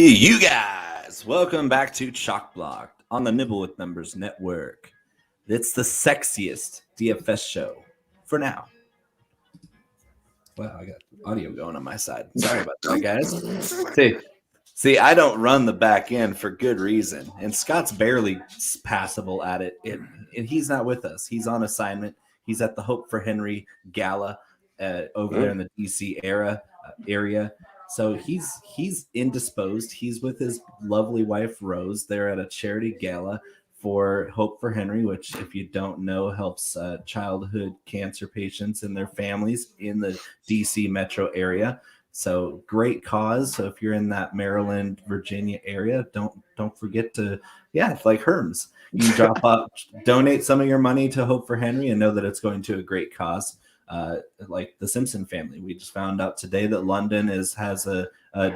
You guys, welcome back to Chalk Blocked on the Nibble with Numbers Network. It's the sexiest DFS show for now. Wow, I got audio going on my side. Sorry about that, guys. See, I don't run the back end for good reason, and Scott's barely passable at it. And he's not with us. He's on assignment. He's at the Hope for Henry Gala over there in the DC area. So he's indisposed. He's with his lovely wife Rose. They're at a charity gala for Hope for Henry, which, if you don't know, helps childhood cancer patients and their families in the DC metro area. So great cause. So if you're in that Maryland, Virginia area, don't forget to, it's like Herms. You drop up, donate some of your money to Hope for Henry, and know that it's going to a great cause. Like the Simpson family. We just found out today that London has a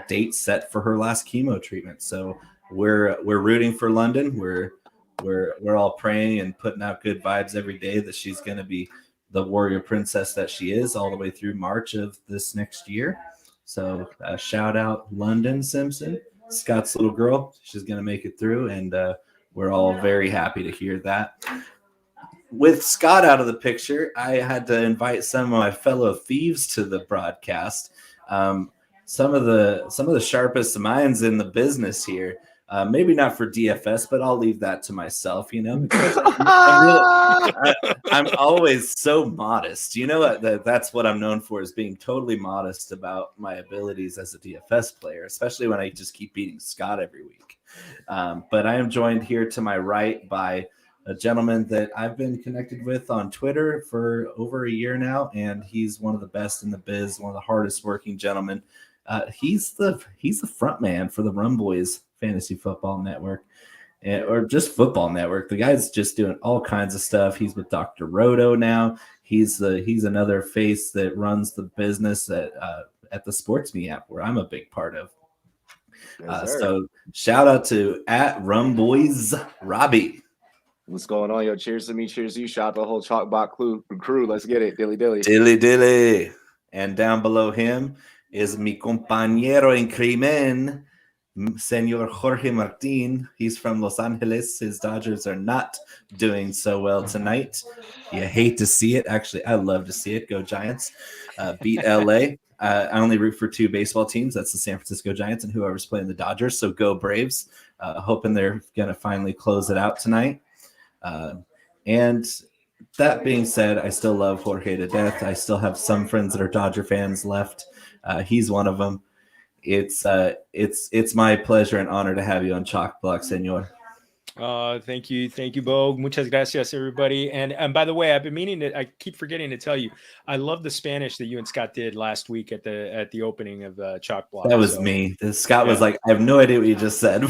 date set for her last chemo treatment. So we're rooting for London. We're all praying and putting out good vibes every day that she's going to be the warrior princess that she is all the way through March of this next year. So shout out London Simpson, Scott's little girl. She's going to make it through, and we're all very happy to hear that. With Scott out of the picture, I had to invite some of my fellow thieves to the broadcast. Some of the sharpest minds in the business here. Maybe not for DFS, but I'll leave that to myself. Because I'm always so modest. That's what I'm known for, is being totally modest about my abilities as a DFS player, especially when I just keep beating Scott every week. But I am joined here to my right by a gentleman that I've been connected with on Twitter for over a year now, and he's one of the best in the biz, one of the hardest working gentlemen. He's the front man for the Rum Boys Fantasy Football Network, or just Football Network. The guy's just doing all kinds of stuff. He's with Dr. Roto now. He's another face that runs the business at the Sports Me app, where I'm a big part of. So shout out to @RumBoys Robbie. What's going on, yo? Cheers to me, cheers to you. Shout out to the whole Chalkbot crew. Let's get it. Dilly dilly. Dilly dilly. And down below him is mi compañero en crimen, Senor Jorge Martin. He's from Los Angeles. His Dodgers are not doing so well tonight. You hate to see it. Actually, I love to see it. Go Giants. Beat LA. I only root for two baseball teams. That's the San Francisco Giants and whoever's playing the Dodgers. So go Braves. Hoping they're going to finally close it out tonight. And that being said, I still love Jorge to death. I still have some friends that are Dodger fans left. He's one of them. It's my pleasure and honor to have you on Chalk Block, Senor. Thank you, Bo. Muchas gracias, everybody. And by the way, I've been meaning to. I keep forgetting to tell you, I love the Spanish that you and Scott did last week at the opening of Chalk Block. That was me. Scott was like, I have no idea what you just said.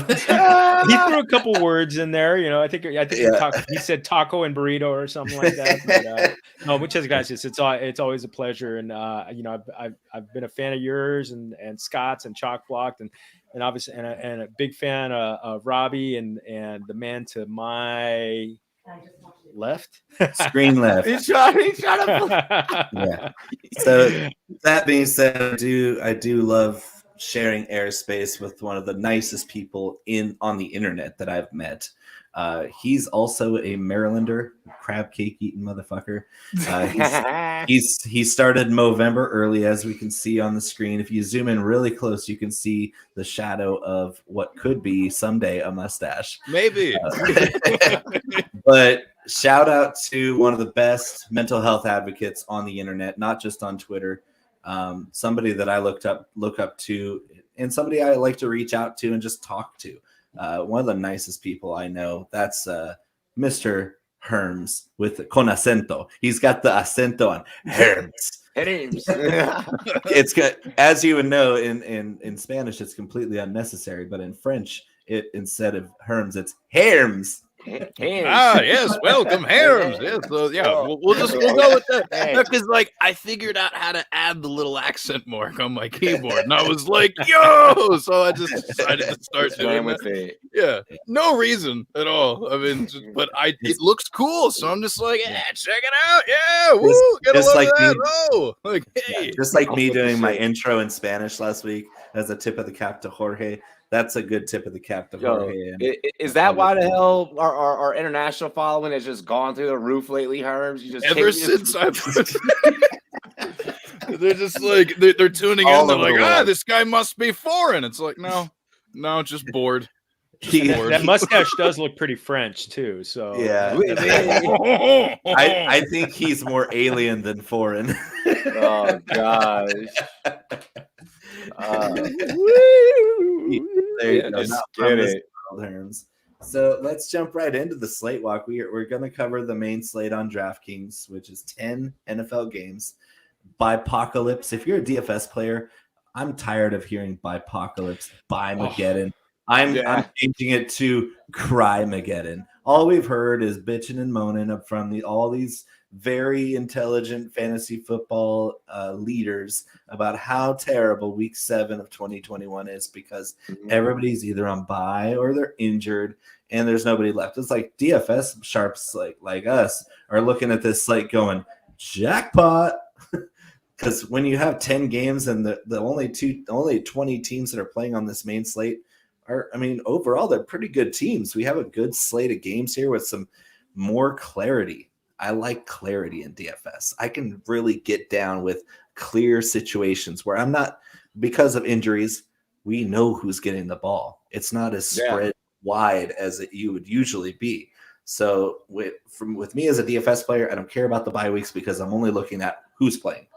He threw a couple words in there. I think he said taco and burrito or something like that. But, no, muchas gracias. It's always a pleasure, and I've been a fan of yours and Scott's and Chalk Blocked and obviously and a big fan of Robbie and the man to my left, screen left. He's trying to. Yeah. So that being said, I do love sharing airspace with one of the nicest people on the internet that I've met. He's also a Marylander, crab cake eating motherfucker. He started Movember early, as we can see on the screen. If you zoom in really close, you can see the shadow of what could be someday a mustache. Maybe. But shout out to one of the best mental health advocates on the internet, not just on Twitter. Somebody that I look up to, and somebody I like to reach out to and just talk to. One of the nicest people I know. That's Mr. Herms con acento. He's got the acento on Herms. It's good. As you would know, in Spanish, it's completely unnecessary, but in French, instead of Herms, it's Herms. Yes, welcome Herms. Yes, so we'll go with that because I figured out how to add the little accent mark on my keyboard, and I was like, yo, so I just decided to start doing with it. Yeah, no reason at all. I mean, but it looks cool, so I'm just like, check it out, woo, get a load of that, hey, just like me doing my intro in Spanish last week as a tip of the cap to Jorge. That's a good tip of the cap to Yo, Jorge. is that why the hell our international following has just gone through the roof lately, Herms? You just Ever since I put they're just like they're tuning in. They're like, this guy must be foreign. It's like, no, just bored. That mustache does look pretty French too. So yeah, I think he's more alien than foreign. Oh gosh. There you go. Just Not get from this it. world, Herms. So let's jump right into the slate walk. We're going to cover the main slate on DraftKings, which is 10 NFL games. Bipocalypse. If you're a DFS player, I'm tired of hearing Bipocalypse, By-mageddon. I'm changing it to Cry-mageddon. All we've heard is bitching and moaning from all these very intelligent fantasy football leaders about how terrible week 7 of 2021 is because everybody's either on bye or they're injured and there's nobody left. It's like DFS sharps like us are looking at this like going, jackpot. Because when you have 10 games and the only 20 teams that are playing on this main slate overall they're pretty good teams. We have a good slate of games here with some more clarity. I like clarity in DFS. I can really get down with clear situations where I'm not, because of injuries, we know who's getting the ball. It's not as spread wide as you would usually be. So with me as a DFS player, I don't care about the bye weeks because I'm only looking at who's playing.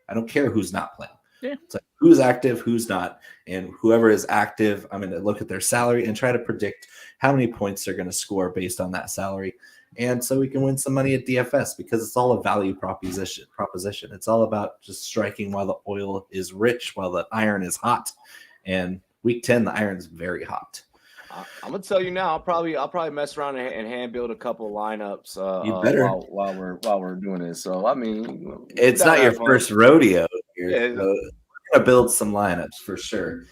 I don't care who's not playing. Yeah. It's like who's active, who's not. And whoever is active, I'm going to look at their salary and try to predict how many points they're going to score based on that salary. And so we can win some money at DFS because it's all a value proposition. It's all about just striking while the oil is rich, while the iron is hot. And week 10, the iron is very hot. I'm gonna tell you now. I'll probably mess around and hand build a couple of lineups. You better while we're doing this. So I mean, it's not your first rodeo here. Yeah. So we're gonna build some lineups for sure.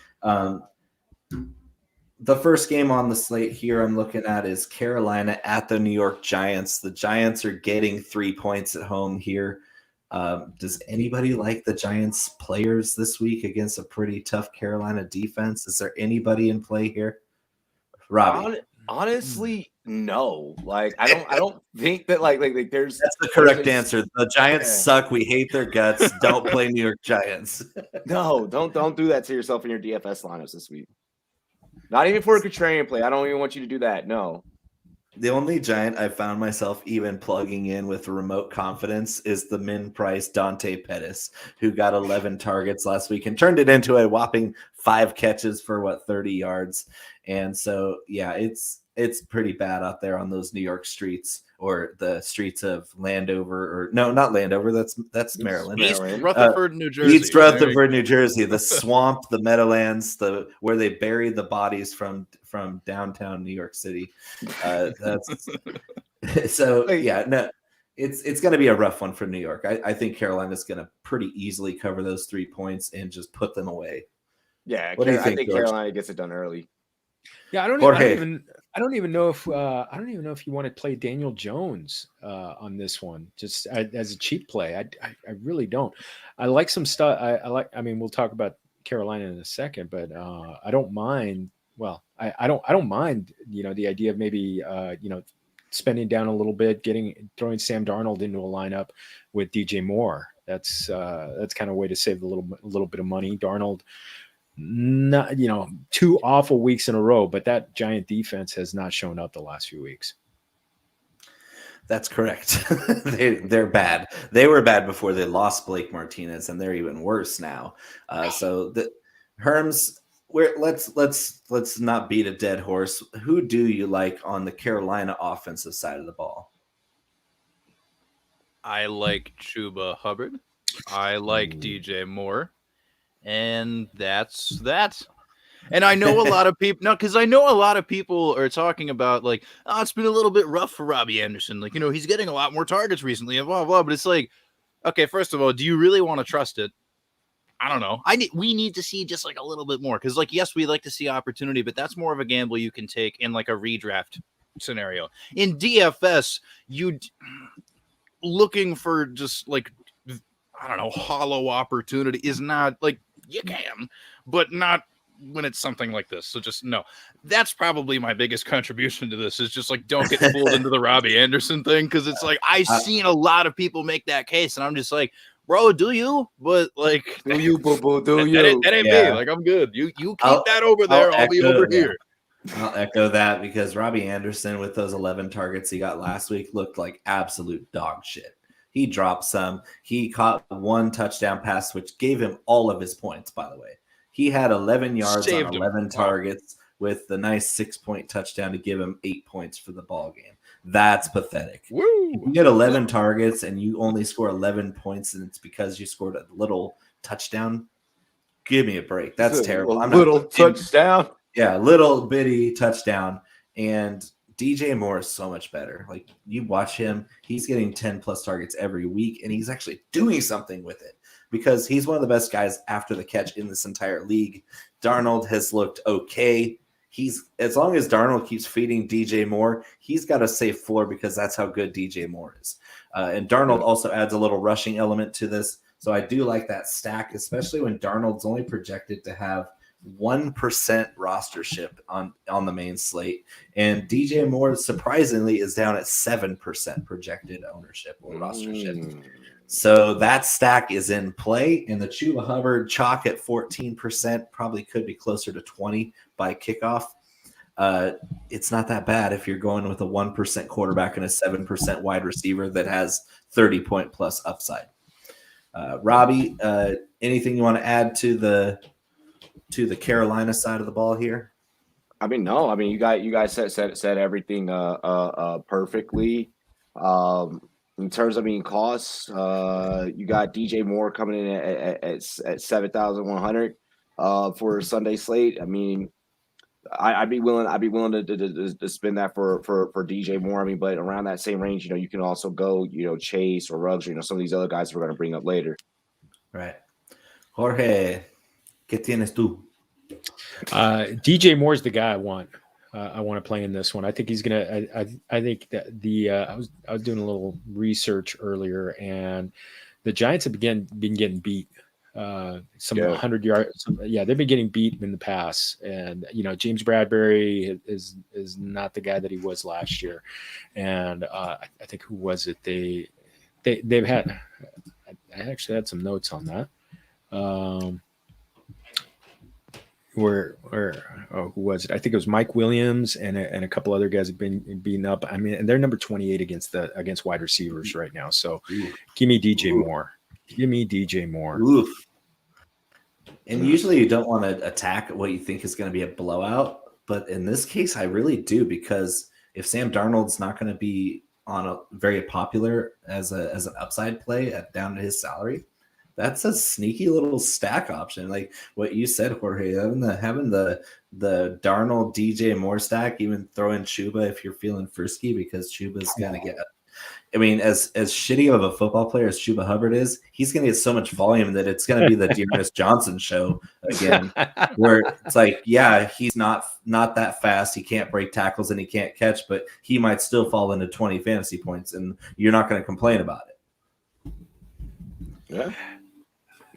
The first game on the slate here I'm looking at is Carolina at the New York Giants. The Giants are getting 3 points at home here. Does anybody like the Giants players this week against a pretty tough Carolina defense? Is there anybody in play here? Robbie. Honestly, no. Like I don't think that like there's. That's the correct answer. The Giants suck. We hate their guts. Don't play New York Giants. No, don't do that to yourself in your DFS lineups this week. Not even for a contrarian play. I don't even want you to do that. No. The only Giant I found myself even plugging in with remote confidence is the min price Dante Pettis, who got 11 targets last week and turned it into a whopping 5 catches for 30 yards. And so, yeah, it's pretty bad out there on those New York streets or the streets of Landover or no, not Landover. That's Maryland. East Rutherford, New Jersey. East Rutherford, New Jersey. The swamp, the Meadowlands, where they buried the bodies from downtown New York City. So yeah, no, it's going to be a rough one for New York. I think Carolina's going to pretty easily cover those 3 points and just put them away. Yeah, what do you think, I think George? Carolina gets it done early. Yeah, I don't even know if you want to play Daniel Jones on this one just as a cheap play. I really don't. I like some stuff. I mean, we'll talk about Carolina in a second, but I don't mind. Well, I don't mind. The idea of maybe spending down a little bit, throwing Sam Darnold into a lineup with DJ Moore. That's kind of a way to save a little bit of money. Darnold. Not 2 awful weeks in a row, but that Giant defense has not shown up the last few weeks. That's correct. They're bad. They were bad before they lost Blake Martinez, and they're even worse now. So the Herms, let's not beat a dead horse. Who do you like on the Carolina offensive side of the ball? I like Chuba Hubbard. I like DJ Moore. And that's that. And I know a lot of people because I know a lot of people are talking about like, it's been a little bit rough for Robbie Anderson. Like, he's getting a lot more targets recently and blah, blah. But it's like, okay, first of all, do you really want to trust it? I don't know. We need to see just like a little bit more because, like, yes, we like to see opportunity, but that's more of a gamble you can take in like a redraft scenario. In DFS, looking for just like, I don't know, hollow opportunity is not like you can, but not when it's something like this. So just no. That's probably my biggest contribution to this is just like don't get fooled into the Robbie Anderson thing, because it's like I've seen a lot of people make that case, and I'm just like, bro, do you? But like, Do you, boo-boo, do you? That ain't me. Like, I'm good. You keep that over there. I'll be over here. I'll echo that, because Robbie Anderson, with those 11 targets he got last week, looked like absolute dog shit. He dropped some. He caught one touchdown pass, which gave him all of his points, by the way. He had 11 yards on 11 targets with the nice 6-point touchdown to give him 8 points for the ball game. That's pathetic. Woo. If you get 11 targets and you only score 11 points, and it's because you scored a little touchdown, give me a break. That's terrible. Touchdown. Yeah, little bitty touchdown. And DJ Moore is so much better. Like, you watch him, he's getting 10 plus targets every week, and he's actually doing something with it, because he's one of the best guys after the catch in this entire league. Darnold has looked okay. As long as Darnold keeps feeding DJ Moore, he's got a safe floor, because that's how good DJ Moore is. And Darnold also adds a little rushing element to this. So I do like that stack, especially when Darnold's only projected to have 1% rostership on the main slate. And DJ Moore, surprisingly, is down at 7% projected ownership or rostership. So that stack is in play, and the Chuba Hubbard chalk at 14% probably could be closer to 20 by kickoff. It's not that bad if you're going with a 1% quarterback and a 7% wide receiver that has 30-point plus upside. Robbie, anything you want to add to the Carolina side of the ball here? I mean, no. I mean, you guys said everything perfectly. In terms of costs, you got DJ Moore coming in at 7,100 for Sunday slate. I mean, I'd be willing to spend that for DJ Moore. I mean, but around that same range, you can also go, Chase or Ruggs, or some of these other guys we're going to bring up later. Right. Jorge, ¿qué tienes tú? DJ Moore's the guy I want. I want to play in this one. I think he's gonna. I think that I was doing a little research earlier, and the Giants have been getting beat. 100 yards. They've been getting beat in the past, and James Bradbury is not the guy that he was last year. And I think, who was it? They've had. I actually had some notes on that. Who was it? I think it was Mike Williams and a couple other guys have been beaten up. I mean, and they're number 28 against wide receivers right now. So give me DJ Moore. Give me DJ Moore. Oof. And usually you don't want to attack what you think is going to be a blowout, but in this case, I really do, because if Sam Darnold's not going to be on a very popular as an upside play down to his salary, that's a sneaky little stack option. Like what you said, Jorge, having the Darnold DJ Moore stack, even throw in Chuba if you're feeling frisky, because Chuba's going to get, I mean, as shitty of a football player as Chuba Hubbard is, he's going to get so much volume that it's going to be the Dearness Johnson show again, where it's like, yeah, he's not that fast. He can't break tackles and he can't catch, but he might still fall into 20 fantasy points, and you're not going to complain about it. Yeah.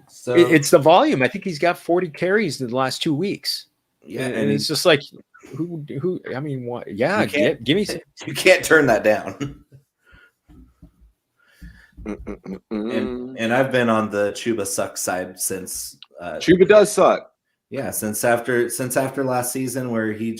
So it's the volume. I think he's got 40 carries in the last 2 weeks. Yeah, and it's just like, who? I mean, what? Yeah, give me. You can't turn that down. And I've been on the Chuba suck side since. Chuba does suck. Yeah, since after last season, where he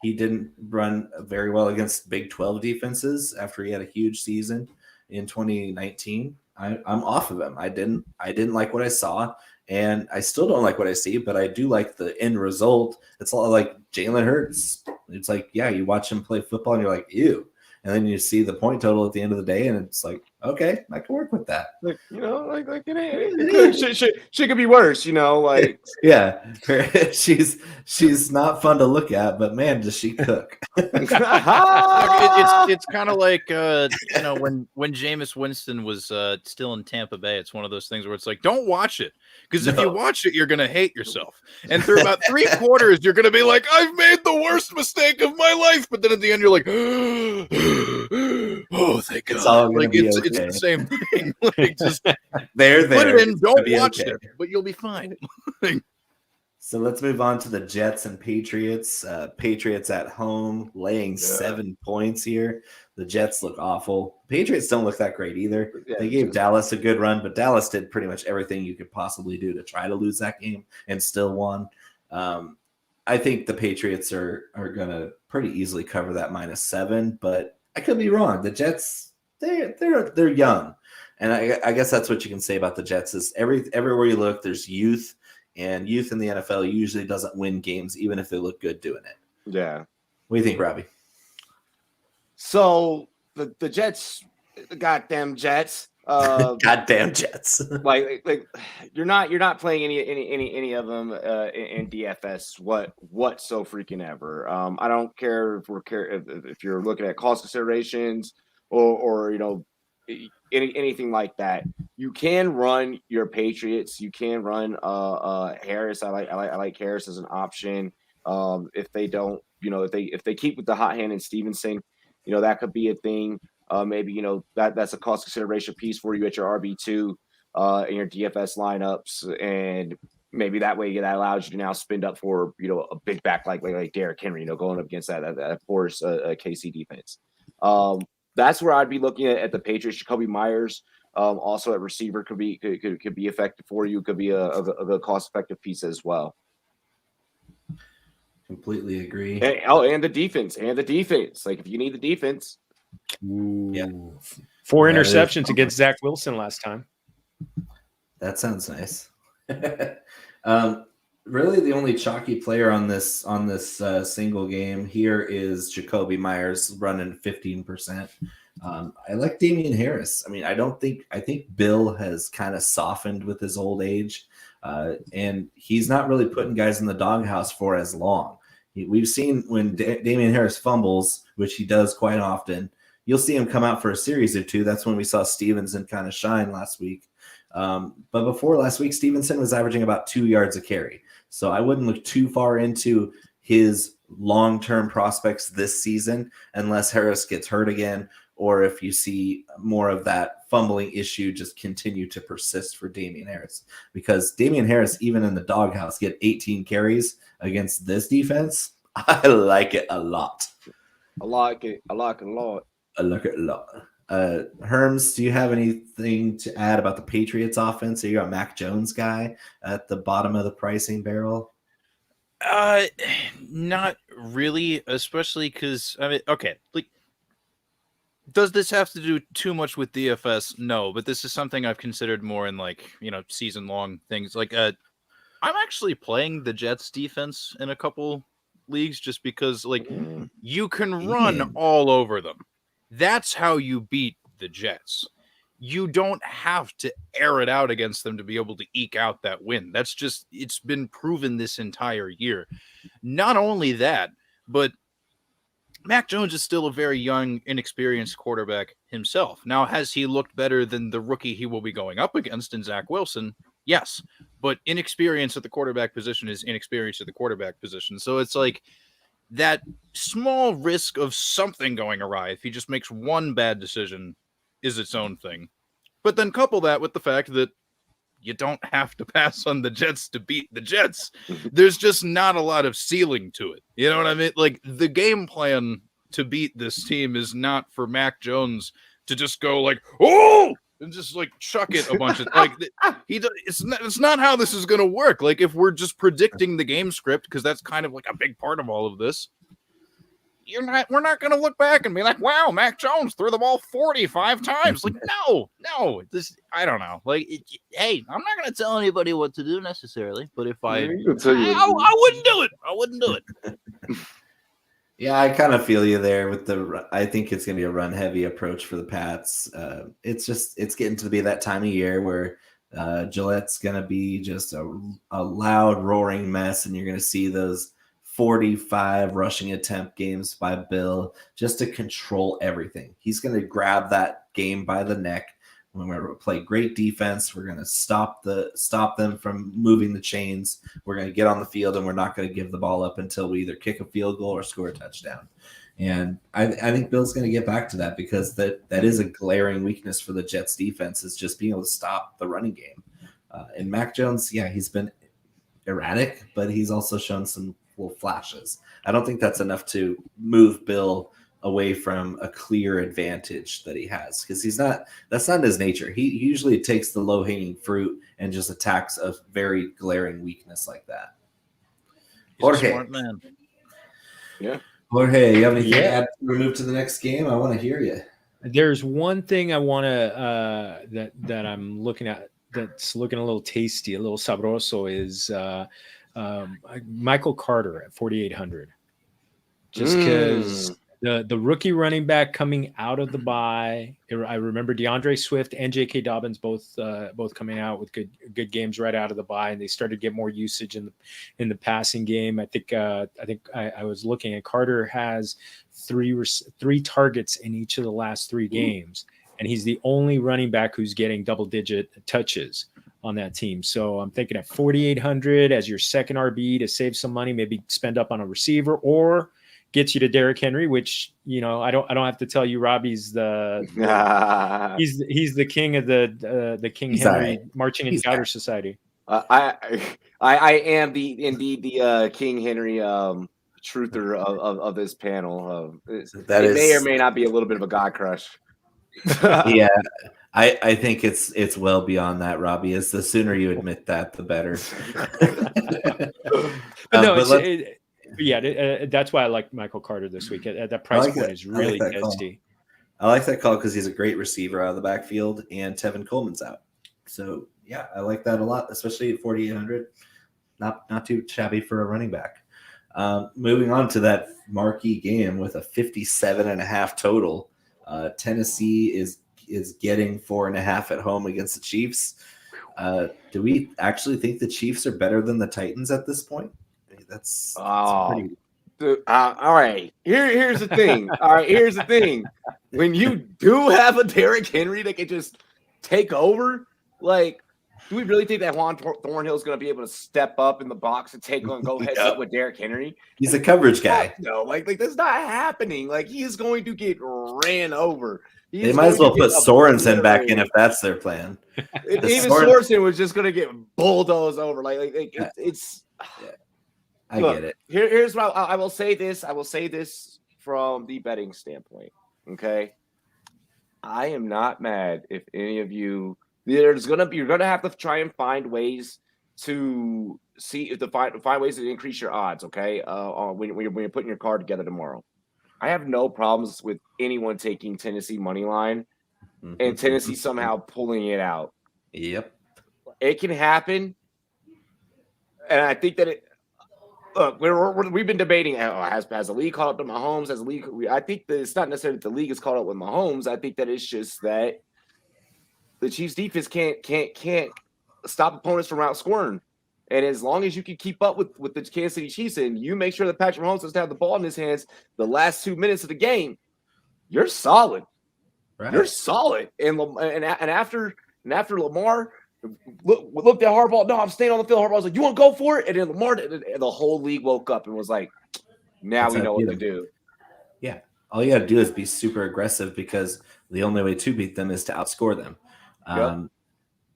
didn't run very well against Big 12 defenses after he had a huge season in 2019. I'm off of him. I didn't like what I saw, and I still don't like what I see, but I do like the end result. It's a lot like Jalen Hurts. It's like, yeah, you watch him play football and you're like, ew. And then you see the point total at the end of the day, and it's like, okay, I can work with that. Like, she could be worse, like. Yeah, she's not fun to look at, but man, does she cook. It's kind of like when Jameis Winston was still in Tampa Bay. It's one of those things where it's like, don't watch it, because if you watch it, you're gonna hate yourself. And through about 3 quarters, you're gonna be like, I've made the worst mistake of my life. But then at the end, you're like, oh, thank God. It's the same thing. Like, just there. Put it in, don't watch it, but you'll be fine. So let's move on to the Jets and Patriots. Patriots at home, laying 7 points here. The Jets look awful. Patriots don't look that great either. They gave Dallas a good run, but Dallas did pretty much everything you could possibly do to try to lose that game and still won. I think the Patriots are going to pretty easily cover that -7, but I could be wrong. The Jets, they're young, and I guess that's what you can say about the Jets is everywhere you look, there's youth. And youth in the NFL usually doesn't win games, even if they look good doing it. Yeah. What do you think, Robbie? So the Jets, the goddamn Jets, goddamn Jets. like you're not playing any of them in DFS. What so freaking ever. I don't care if you're looking at cost considerations or anything like that. You can run your Patriots. You can run Harris. I like Harris as an option. If they don't, if they keep with the hot hand in Stevenson, that could be a thing. Maybe that's a cost consideration piece for you at your RB2 in your DFS lineups, and maybe that way that allows you to now spend up for a big back like Derrick Henry, going up against that porous KC defense. That's where I'd be looking at the Patriots. Jacoby Myers, also at receiver, could be effective for you. Could be a cost effective piece as well. Completely agree. And the defense. Like if you need the defense, yeah. 4 interceptions against Zach Wilson last time. That sounds nice. Really, the only chalky player on this single game here is Jacoby Myers running 15%. I like Damian Harris. I mean, I think Bill has kind of softened with his old age, and he's not really putting guys in the doghouse for as long. We've seen when Damian Harris fumbles, which he does quite often, you'll see him come out for a series or two. That's when we saw Stevenson kind of shine last week. But before last week, Stevenson was averaging about 2 yards a carry. So I wouldn't look too far into his long-term prospects this season unless Harris gets hurt again, or if you see more of that fumbling issue just continue to persist for Damian Harris. Because Damian Harris, even in the doghouse, get 18 carries against this defense. I like it a lot. I like it a lot. I like it a lot. Herms, do you have anything to add about the Patriots offense? Are you a Mac Jones guy at the bottom of the pricing barrel? Not really, especially because does this have to do too much with DFS? No, but this is something I've considered more in season long things. I'm actually playing the Jets defense in a couple leagues just because you can run all over them. That's how you beat the Jets. You don't have to air it out against them to be able to eke out that win. That's just, it's been proven this entire year. Not only that, but Mac Jones is still a very young, inexperienced quarterback himself. Now, has he looked better than the rookie he will be going up against in Zach Wilson? Yes, but inexperience at the quarterback position is inexperience at the quarterback position. So it's like that small risk of something going awry if he just makes one bad decision is its own thing. But then couple that with the fact that you don't have to pass on the Jets to beat the Jets. There's just not a lot of ceiling to it. You know what I mean? The game plan to beat this team is not for Mac Jones to just go oh, and just chuck it a bunch of it's not how this is going to work. If we're just predicting the game script, because that's kind of a big part of all of this, we're not going to look back and be like, wow, Mac Jones threw the ball 45 times. No, I don't know. Hey, I'm not going to tell anybody what to do necessarily, but if I wouldn't do it. I wouldn't do it. Yeah, I kind of feel you there with I think it's going to be a run heavy approach for the Pats. It's getting to be that time of year where Gillette's going to be just a loud roaring mess. And you're going to see those 45 rushing attempt games by Bill just to control everything. He's going to grab that game by the neck. We're going to play great defense. We're going to stop them from moving the chains. We're going to get on the field, and we're not going to give the ball up until we either kick a field goal or score a touchdown. And I think Bill's going to get back to that because that is a glaring weakness for the Jets defense, is just being able to stop the running game. And Mac Jones, yeah, he's been erratic, but he's also shown some little flashes. I don't think that's enough to move Bill away from a clear advantage that he has, because that's not his nature. He usually takes the low-hanging fruit and just attacks a very glaring weakness like that. He's a smart man. Yeah. Jorge, you have anything to add before we move to the next game? I want to hear you. There's one thing I want to that I'm looking at that's looking a little tasty, a little sabroso, is Michael Carter at 4,800. Just because the rookie running back coming out of the bye, I remember DeAndre Swift and J.K. Dobbins both coming out with good games right out of the bye, and they started to get more usage in the passing game. I think I was looking at Carter has three targets in each of the last 3 games, and he's the only running back who's getting double-digit touches on that team. So I'm thinking at 4,800 as your second RB to save some money, maybe spend up on a receiver, or gets you to Derrick Henry, which, you know, I don't have to tell you, Robbie's he's the king of the King Henry Marching and Chowder Society. I am indeed the King Henry truther of this panel. It may or may not be a little bit of a god crush. Yeah, I think it's well beyond that, Robbie. Is the sooner you admit that, the better. That's why I like Michael Carter this week. That price point is really tasty. I like that call because he's a great receiver out of the backfield, and Tevin Coleman's out. So yeah, I like that a lot, especially at 4,800. Not too shabby for a running back. Moving on to that marquee game with a 57.5 total. Tennessee is getting 4.5 at home against the Chiefs. Do we actually think the Chiefs are better than the Titans at this point? That's pretty. All right. Here's the thing. All right. Here's the thing. When you do have a Derrick Henry that can just take over, like, do we really think that Juan Thornhill is going to be able to step up in the box and go heads up with Derrick Henry? He's a coverage guy. No, like that's not happening. Like, he is going to get ran over. They might as well put Sorensen back in if that's their plan. Even Sorensen was just going to get bulldozed over. It's. Yeah. I get it. Here's what I will say this. I will say this from the betting standpoint. Okay. I am not mad if any of you. You're gonna have to try and find ways to find ways to increase your odds. Okay. When you're putting your card together tomorrow, I have no problems with anyone taking Tennessee money line and Tennessee somehow pulling it out. Yep. It can happen, and I think that it. Look, we've been debating has the league caught up to Mahomes? Has the league? I think that it's not necessarily that the league is caught up with Mahomes. I think that it's just that the Chiefs' defense can't stop opponents from outscoring. And as long as you can keep up with the Kansas City Chiefs and you make sure that Patrick Mahomes doesn't have the ball in his hands the last 2 minutes of the game, you're solid. Right. You're solid. And after Lamar. Looked at Harbaugh. No, I'm staying on the field. Harbaugh was like, "You want to go for it?" And then Lamar, the whole league woke up and was like, "Now we know what to do." Yeah, all you got to do is be super aggressive because the only way to beat them is to outscore them.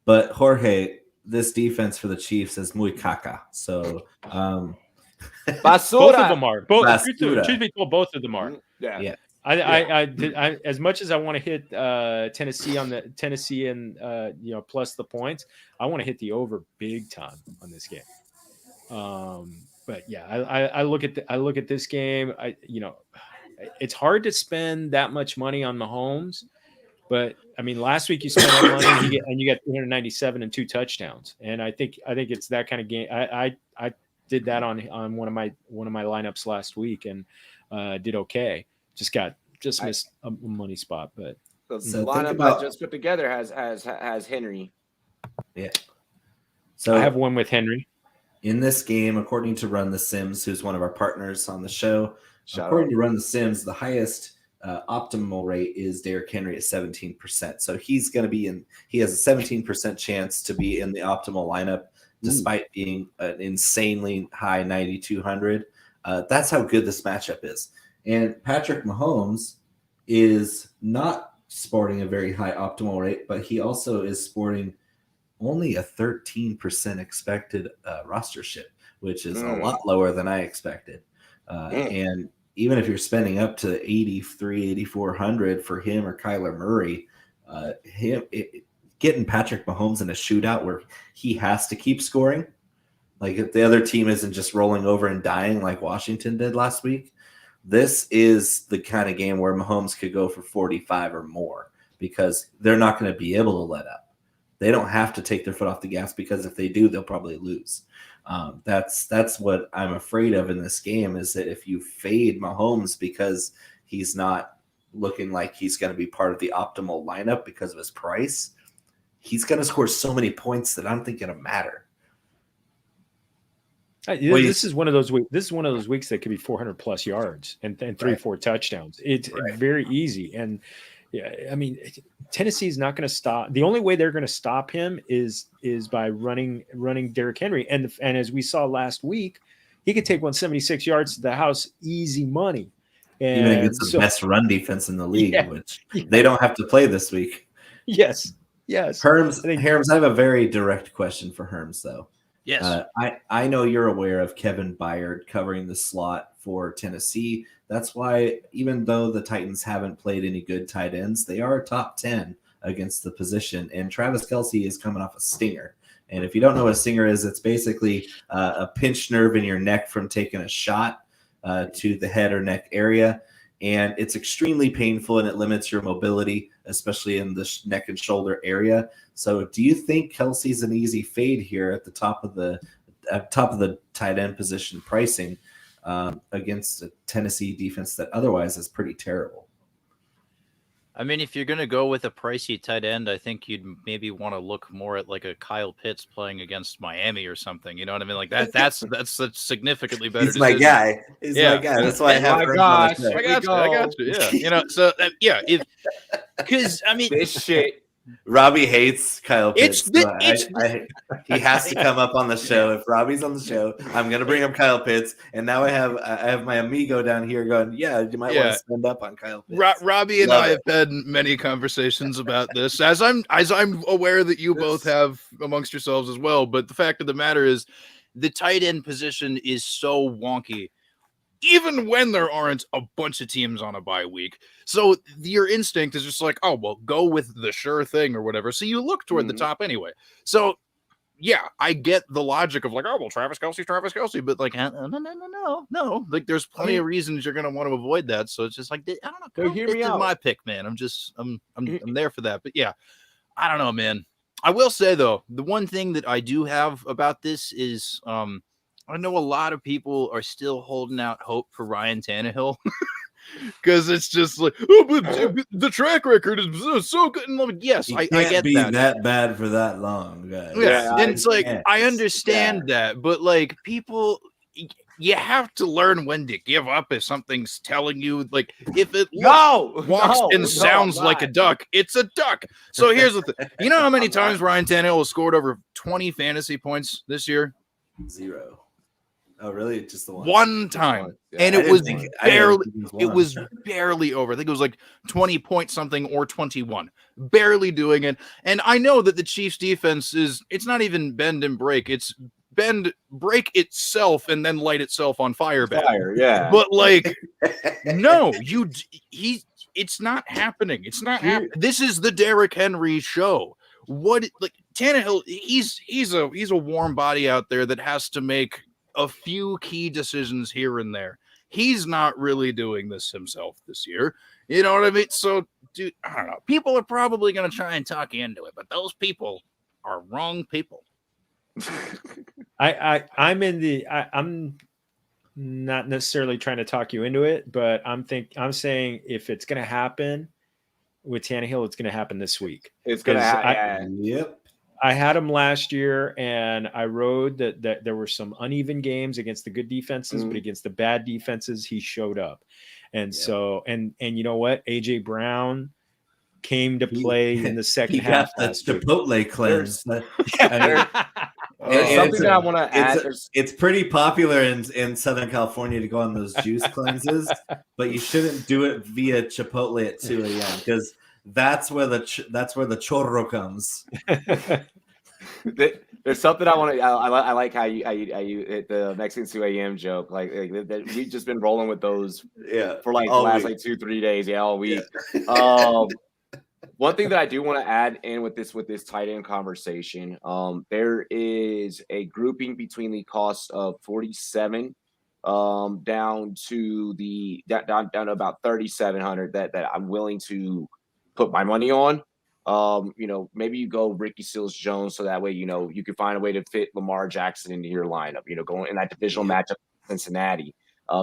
But Jorge, this defense for the Chiefs is muy caca. So, basura. Both of them are. Both. Truth be told, both of them are. Yeah. I as much as I want to hit Tennessee and plus the points, I want to hit the over big time on this game. But yeah, I look at this game. It's hard to spend that much money on Mahomes, but I mean, last week you spent that money and you got 397 and 2 touchdowns, and I think it's that kind of game. I did that on one of my lineups last week and did okay. Just missed a money spot, but the lineup I just put together has Henry. Yeah. So I have one with Henry. In this game, according to Run the Sims, who's one of our partners on the show, according to Run the Sims, the highest optimal rate is Derrick Henry at 17%. So he has a 17% chance to be in the optimal lineup, despite being an insanely high 9,200. That's how good this matchup is. And Patrick Mahomes is not sporting a very high optimal rate, but he also is sporting only a 13% expected rostership, which is a lot lower than I expected. And even if you're spending up to 8,400 for him or Kyler Murray, getting Patrick Mahomes in a shootout where he has to keep scoring, like if the other team isn't just rolling over and dying like Washington did last week, this is the kind of game where Mahomes could go for 45 or more because they're not going to be able to let up. They don't have to take their foot off the gas because if they do, they'll probably lose. That's what I'm afraid of in this game is that if you fade Mahomes because he's not looking like he's going to be part of the optimal lineup because of his price, he's going to score so many points that I don't think it'll matter. This is one of those weeks. This is one of those weeks that could be 400 plus yards and 3-4 touchdowns. It's very easy. And yeah, I mean, Tennessee is not going to stop. The only way they're going to stop him is by running Derrick Henry. And as we saw last week, he could take 176 yards to the house, easy money. And even against the best run defense in the league, which they don't have to play this week. Yes. Herms, I have a very direct question for Herms, though. Yes. I know you're aware of Kevin Byard covering the slot for Tennessee. That's why, even though the Titans haven't played any good tight ends, they are top 10 against the position. And Travis Kelce is coming off a stinger. And if you don't know what a stinger is, it's basically a pinched nerve in your neck from taking a shot to the head or neck area. And it's extremely painful and it limits your mobility, especially in the neck and shoulder area. So do you think Kelce's an easy fade here at the top of the tight end position pricing against a Tennessee defense that otherwise is pretty terrible? I mean, if you're going to go with a pricey tight end, I think you'd maybe want to look more at like a Kyle Pitts playing against Miami or something. You know what I mean? Like that's a significantly better. He's my guy. He's my guy. That's why I have. My gosh, I got you. Yeah, you know. So because I mean, this shit. Robbie hates Kyle Pitts. He has to come up on the show. If Robbie's on the show, I'm going to bring up Kyle Pitts. And now I have my amigo down here going, yeah, you might want to stand up on Kyle Pitts. Robbie and I have had many conversations about this, as I'm aware that you both have amongst yourselves as well. But the fact of the matter is, the tight end position is so wonky, even when there aren't a bunch of teams on a bye week. So your instinct is just like, oh, well, go with the sure thing or whatever. So you look toward the top anyway. So, yeah, I get the logic of like, oh, well, Travis Kelce. But like, no. Like, there's plenty of reasons you're going to want to avoid that. So it's just like, I don't know. Hear me out. My pick, man. I'm there for that. But yeah, I don't know, man. I will say, though, the one thing that I do have about this is I know a lot of people are still holding out hope for Ryan Tannehill because it's just like, oh, but the track record is so good. And like, yes, I get that bad for that long, guys. Yeah, and it's like I understand that, but like people, you have to learn when to give up if something's telling you like if it walks and sounds like a duck, it's a duck. So here's the thing: you know how many times Ryan Tannehill has scored over 20 fantasy points this year? 0. Oh, really? Just the one time. And it was barely over. I think it was like 20 point something or 21. Barely doing it. And I know that the Chiefs defense it's not even bend and break. It's bend, break itself, and then light itself on fire. Yeah. But like, no, it's not happening. It's not happening. This is the Derrick Henry show. What, like, Tannehill, he's a warm body out there that has to make a few key decisions here and there. He's not really doing this himself this year. You know what I mean? So, dude, I don't know. People are probably going to try and talk you into it, but those people are wrong people. I'm not necessarily trying to talk you into it, but I'm saying if it's going to happen with Tannehill, it's going to happen this week. It's going to happen. Yep. I had him last year, and I rode that there were some uneven games against the good defenses, but against the bad defenses, he showed up. And so, and you know what? AJ Brown came to play in the second half. That's Chipotle cleanse. Something that I want to add. It's pretty popular in Southern California to go on those juice cleanses, but you shouldn't do it via Chipotle at 2 a.m. because that's where the chorro comes. There's something I want to. I like how you hit the Mexican 2 a.m. joke. Like we've just been rolling with those for like the last like 2-3 days. Yeah, all week. Yeah. One thing that I do want to add in with this tight end conversation, there is a grouping between the cost of 47 down to down to about 3,700 that I'm willing to put my money on. Maybe you go Ricky Seals Jones so that way you can find a way to fit Lamar Jackson into your lineup. Going in that divisional matchup with Cincinnati.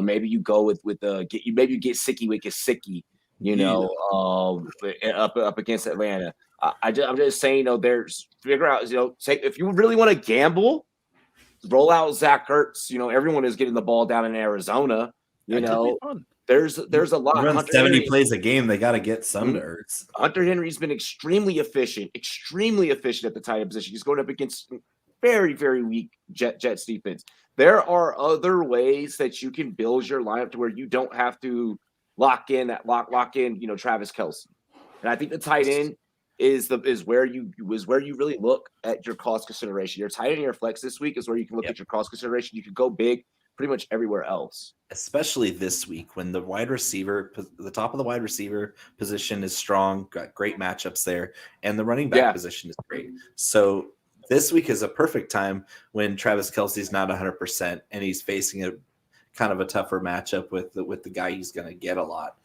Maybe you go with get Sicky with Gesicki. Up against Atlanta. I'm just saying, there's figure out, if you really want to gamble, roll out Zach Ertz. Everyone is getting the ball down in Arizona. There's a lot. Run 70 plays a game. They got to get some to Ertz. Hunter Henry's been extremely efficient at the tight end position. He's going up against very, very weak Jets defense. There are other ways that you can build your lineup to where you don't have to lock in, Travis Kelce. And I think the tight end is where you really look at your cost consideration. Your tight end in your flex this week is where you can look at your cost consideration. You can go big pretty much everywhere else. Especially this week when the top of the wide receiver position is strong, got great matchups there, and the running back position is great. So this week is a perfect time when Travis Kelce's not 100% and he's facing a kind of a tougher matchup with the guy he's going to get a lot.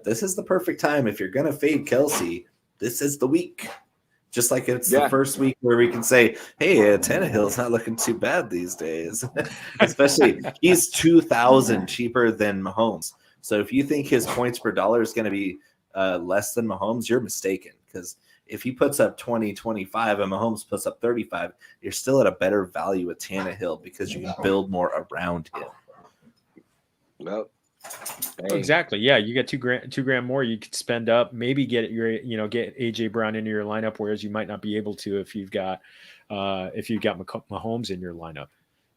This is the perfect time. If you're going to fade Kelce, this is the week. Just like it's the first week where we can say, hey, Tannehill's not looking too bad these days. Especially he's 2,000 cheaper than Mahomes. So if you think his points per dollar is going to be less than Mahomes, you're mistaken. Because if he puts up 20, 25 and Mahomes puts up 35, you're still at a better value with Tannehill because you can build more around him. Well, exactly. Yeah, you get $2 grand more. You could spend up, maybe get AJ Brown into your lineup, whereas you might not be able to if you've got Mahomes in your lineup.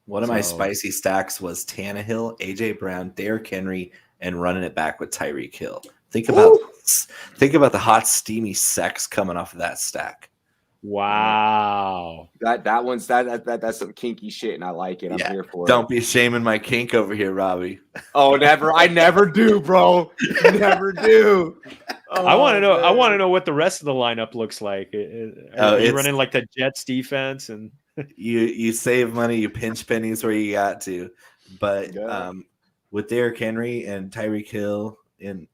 One of my spicy stacks was Tannehill, AJ Brown, Derrick Henry, and running it back with Tyreek Hill. Think about the hot, steamy sex coming off of that stack. Wow, that's some kinky shit, and I like it. I'm here for it. Don't be shaming my kink over here, Robbie. Oh, never. I never do, bro. Never do. Oh, I want to know. Man. I want to know what the rest of the lineup looks like. Are you running like the Jets defense, and you save money, you pinch pennies where you got to, but with Derrick Henry and Tyreek Hill in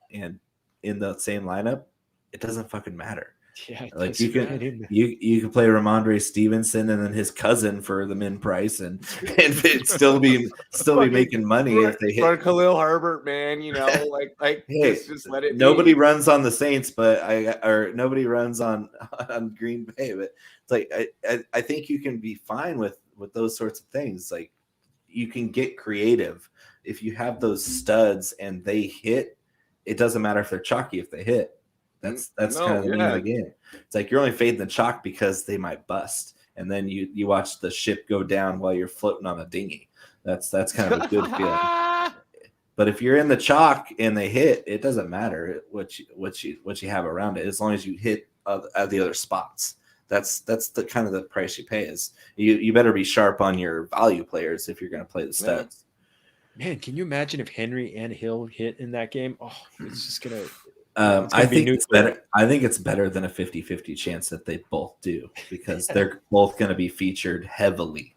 the same lineup, it doesn't fucking matter. Yeah, like you can play Ramondre Stevenson and then his cousin for the min price and still be making money if they hit. For Khalil Herbert, man, hey, just let it. Nobody runs on the Saints, but nobody runs on Green Bay. But it's like I think you can be fine with those sorts of things. Like you can get creative if you have those studs and they hit. It doesn't matter if they're chalky if they hit. That's kind of the name of the game. It's like you're only fading the chalk because they might bust, and then you watch the ship go down while you're floating on a dinghy. That's kind of a good feeling. But if you're in the chalk and they hit, it doesn't matter what you have around it as long as you hit at the other spots. That's the kind of the price you pay. Is you better be sharp on your value players if you're going to play the studs. Man, can you imagine if Henry and Hill hit in that game? Oh, it's just gonna. I think it's better. I think it's better than a 50-50 chance that they both do because they're both going to be featured heavily.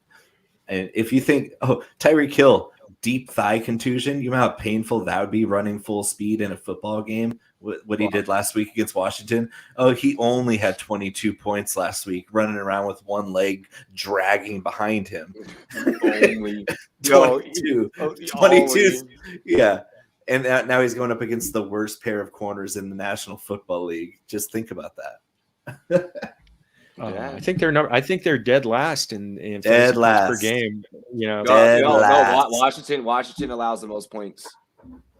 And if you think, Tyreek Hill, deep thigh contusion, you know how painful that would be running full speed in a football game. What he did last week against Washington. Oh, he only had 22 points last week, running around with one leg dragging behind him. Only 22. Yeah. And now he's going up against the worst pair of corners in the National Football League. Just think about that. I think they're dead last in dead last per game. Washington allows the most points.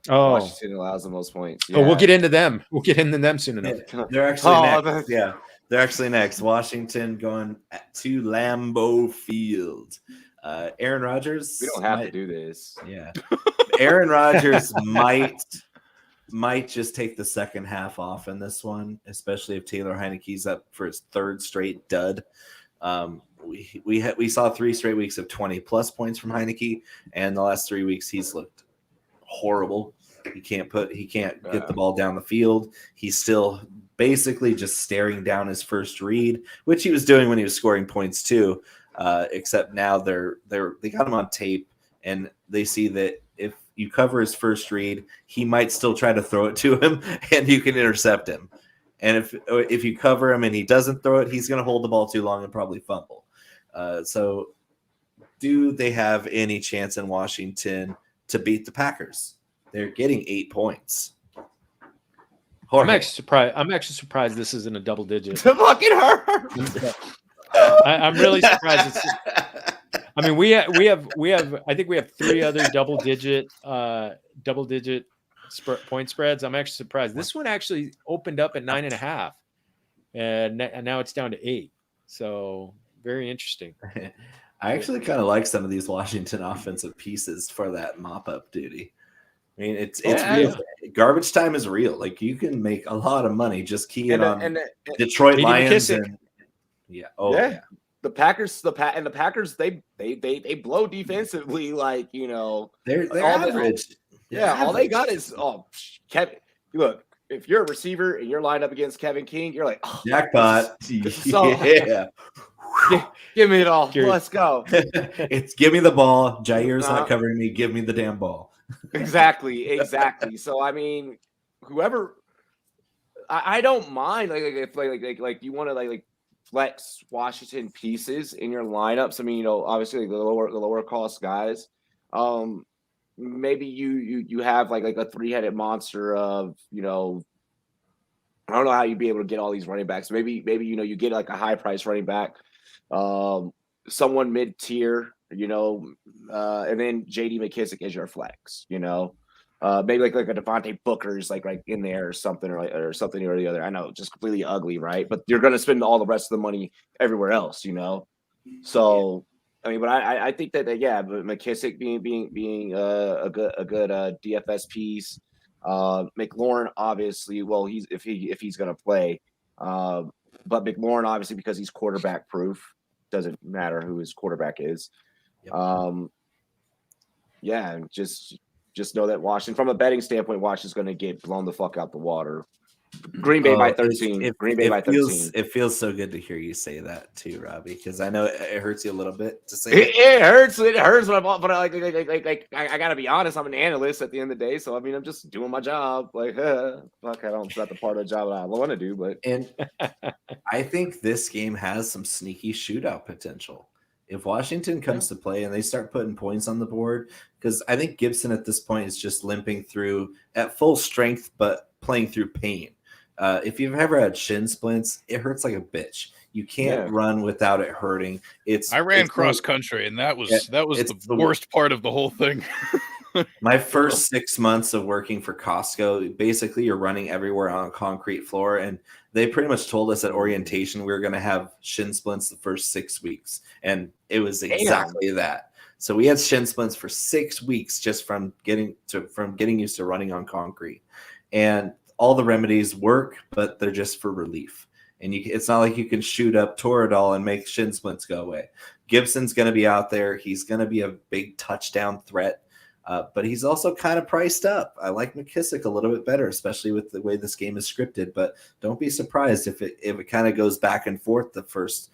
Oh, Washington allows the most points. Yeah. Oh, we'll get into them. We'll get into them soon enough. They're actually next. Yeah, they're actually next. Washington going to Lambeau Field. Aaron Rodgers. We don't have to do this. Yeah, Aaron Rodgers might just take the second half off in this one, especially if Taylor Heineke's up for his third straight dud. We saw 3 straight weeks of 20+ points from Heineke, and the last 3 weeks he's looked horrible. He can't get the ball down the field. He's still basically just staring down his first read, which he was doing when he was scoring points too. Except now they got him on tape, and they see that if you cover his first read, he might still try to throw it to him, and you can intercept him. And if you cover him and he doesn't throw it, he's going to hold the ball too long and probably fumble. So do they have any chance in Washington to beat the Packers? They're getting 8 points. I'm actually surprised this isn't a double digit. Fucking hurt. I'm really surprised. I mean, we have. I think we have 3 other double digit point spreads. I'm actually surprised. This one actually opened up at 9.5, and now it's down to 8. So very interesting. I actually kind of like some of these Washington offensive pieces for that mop-up duty. I mean, it's real. Garbage time is real. Like, you can make a lot of money just keying on Detroit Lions and the Packers. The Packers they blow defensively. Like, you know, they're average. All they got is Kevin. Look, if you're a receiver and you're lined up against Kevin King, you're like, jackpot. Give me it all. Let's go. It's give me the ball. Jair's not covering me. Give me the damn ball. Exactly. So I mean, whoever, I don't mind like you want to like flex Washington pieces in your lineups. I mean, you know, obviously the lower cost guys. Maybe you have like a 3-headed monster of, you know, I don't know how you'd be able to get all these running backs. Maybe you know, you get like a high price running back, someone mid tier, you know, and then JD McKissick as your flex, you know, maybe like a Devontae Booker's like right in there or something or something or the other. I know, just completely ugly, right? But you're going to spend all the rest of the money everywhere else, you know. So I mean, but I think that but McKissick being a good DFS piece, McLaurin obviously, well, if he's going to play, but McLaurin obviously because he's quarterback proof, doesn't matter who his quarterback is. Yep. Just know that Washington, from a betting standpoint, Washington's going to get blown the fuck out the water. Green Bay by 13. Green Bay by 13. It feels so good to hear you say that too, Robbie, because I know it hurts you a little bit to say it hurts. It hurts, but I gotta be honest. I'm an analyst at the end of the day, so I mean, I'm just doing my job. Like, fuck, it's not the part of the job that I want to do, but I think this game has some sneaky shootout potential. If Washington comes to play and they start putting points on the board, because I think Gibson at this point is just limping through at full strength, but playing through pain. If you've ever had shin splints, it hurts like a bitch. You can't run without it hurting. I ran cross country, and that was the worst part of the whole thing. My first 6 months of working for Costco, basically you're running everywhere on a concrete floor, and they pretty much told us at orientation we were going to have shin splints the first 6 weeks, and it was exactly that. So we had shin splints for 6 weeks just from getting used to running on concrete, and all the remedies work, but they're just for relief. And it's not like you can shoot up Toradol and make shin splints go away. Gibson's going to be out there. He's going to be a big touchdown threat, but he's also kind of priced up. I like McKissick a little bit better, especially with the way this game is scripted. But don't be surprised if it kind of goes back and forth the first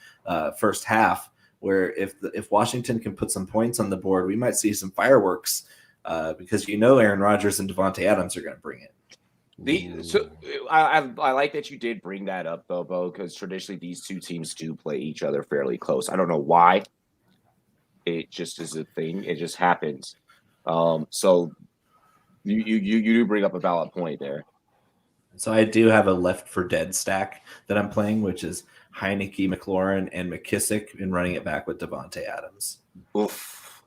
half, where if Washington can put some points on the board, we might see some fireworks because Aaron Rodgers and Devontae Adams are going to bring it. I like that you did bring that up though, Bo, because traditionally these two teams do play each other fairly close. I don't know why. It just is a thing. It just happens. So you do bring up a valid point there. So I do have a left for dead stack that I'm playing, which is Heineke, McLaurin, and McKissick, and running it back with Devontae Adams. Oof.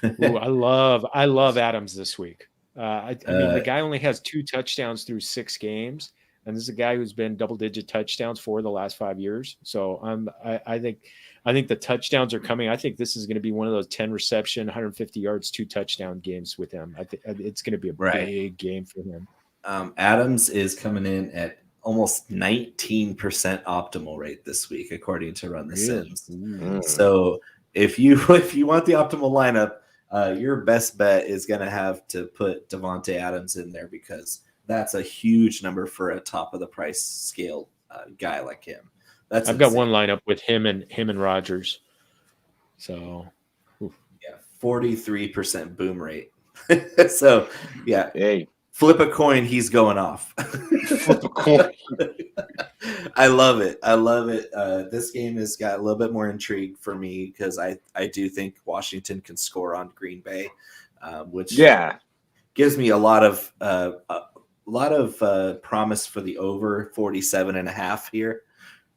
Ooh, I love Adams this week. I mean, the guy only has 2 touchdowns through 6 games, and this is a guy who's been double-digit touchdowns for the last 5 years. So I think the touchdowns are coming. I think this is going to be one of those 10 reception, 150 yards, 2 touchdown games with him. I think it's going to be a big game for him. Adams is coming in at almost 19% optimal rate this week, according to Run the Really? Sims. So if you want the optimal lineup, your best bet is going to have to put Devontae Adams in there, because that's a huge number for a top of the price scale guy like him. That's I've got one lineup with him and Rodgers. So yeah, 43% boom rate. So yeah, Hey, flip a coin, he's going off. flip a coin. I love it. I love it. This game has got a little bit more intrigue for me, because I do think Washington can score on Green Bay, which gives me a lot of promise for the over 47.5 here.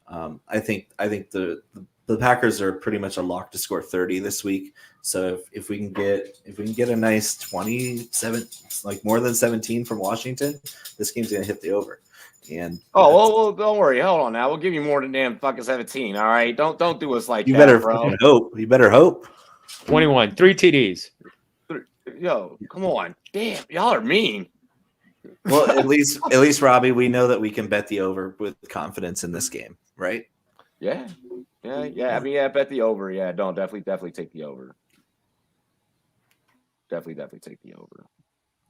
I think the Packers are pretty much a lock to score 30 this week. So if we can get a nice 27, like more than 17 from Washington, this game's gonna hit the over. And well, don't worry. Hold on now. We'll give you more than damn fucking 17. All right. Don't do us like you that, better bro. hope. You better hope. 21, 3 TDs. Yo, come on. Damn, y'all are mean. Well, at least Robbie, we know that we can bet the over with confidence in this game, right? Yeah. I mean, bet the over. Yeah, definitely take the over. Definitely take the over.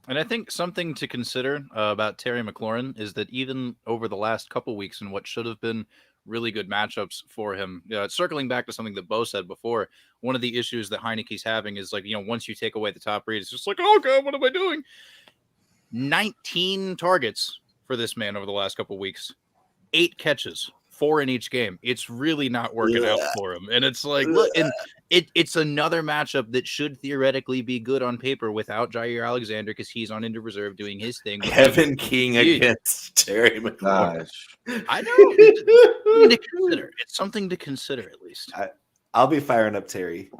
And I think something to consider about Terry McLaurin is that even over the last couple weeks in what should have been really good matchups for him, circling back to something that Bo said before, one of the issues that Heineke's having is like, once you take away the top read, it's just like, oh God, what am I doing? 19 targets for this man over the last couple weeks, 8 catches, 4 in each game. It's really not working out for him. And it's like, look, and it's another matchup that should theoretically be good on paper without Jair Alexander, because he's on injured reserve doing his thing. Kevin King against Terry McLaurin. Gosh. I know. It's something to consider at least. I'll be firing up Terry.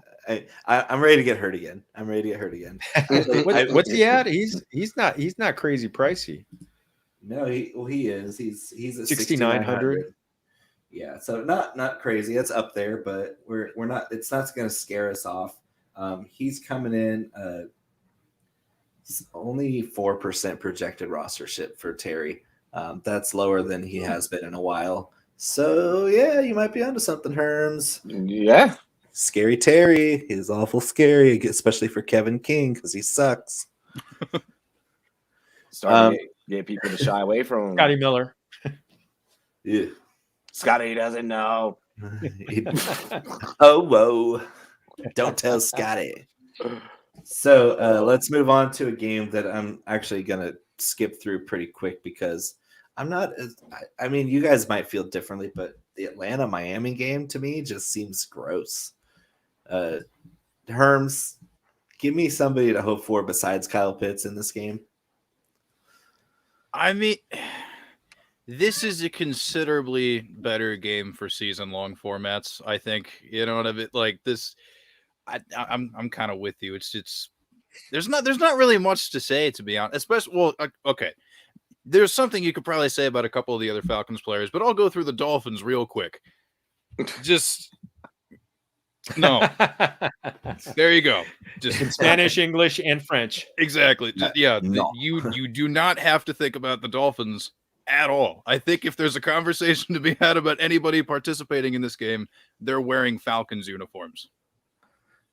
I'm ready to get hurt again. What's he at? He's not crazy pricey. No, he is. He's at 6,900. Yeah, so not crazy. It's up there, but we're not. It's not going to scare us off. He's coming in only 4% projected rostership for Terry. That's lower than he has been in a while. So yeah, you might be onto something, Herms. Yeah. Scary Terry is awful scary, especially for Kevin King, because he sucks. Starting to get people to shy away from him. Scotty Miller. Yeah. Scotty doesn't know. Oh, whoa. Don't tell Scotty. So let's move on to a game that I'm actually going to skip through pretty quick, because I'm not – I mean, you guys might feel differently, but the Atlanta-Miami game to me just seems gross. Herms, give me somebody to hope for besides Kyle Pitts in this game. I mean, this is a considerably better game for season-long formats, I think. You know what I mean? Like this, I'm kind of with you. It's there's not really much to say, to be honest. Especially, okay. There's something you could probably say about a couple of the other Falcons players, but I'll go through the Dolphins real quick. Just no. There you go. Just in Spanish, English, and French. Exactly. Yeah. No. You do not have to think about the Dolphins at all. I think if there's a conversation to be had about anybody participating in this game, they're wearing Falcons uniforms.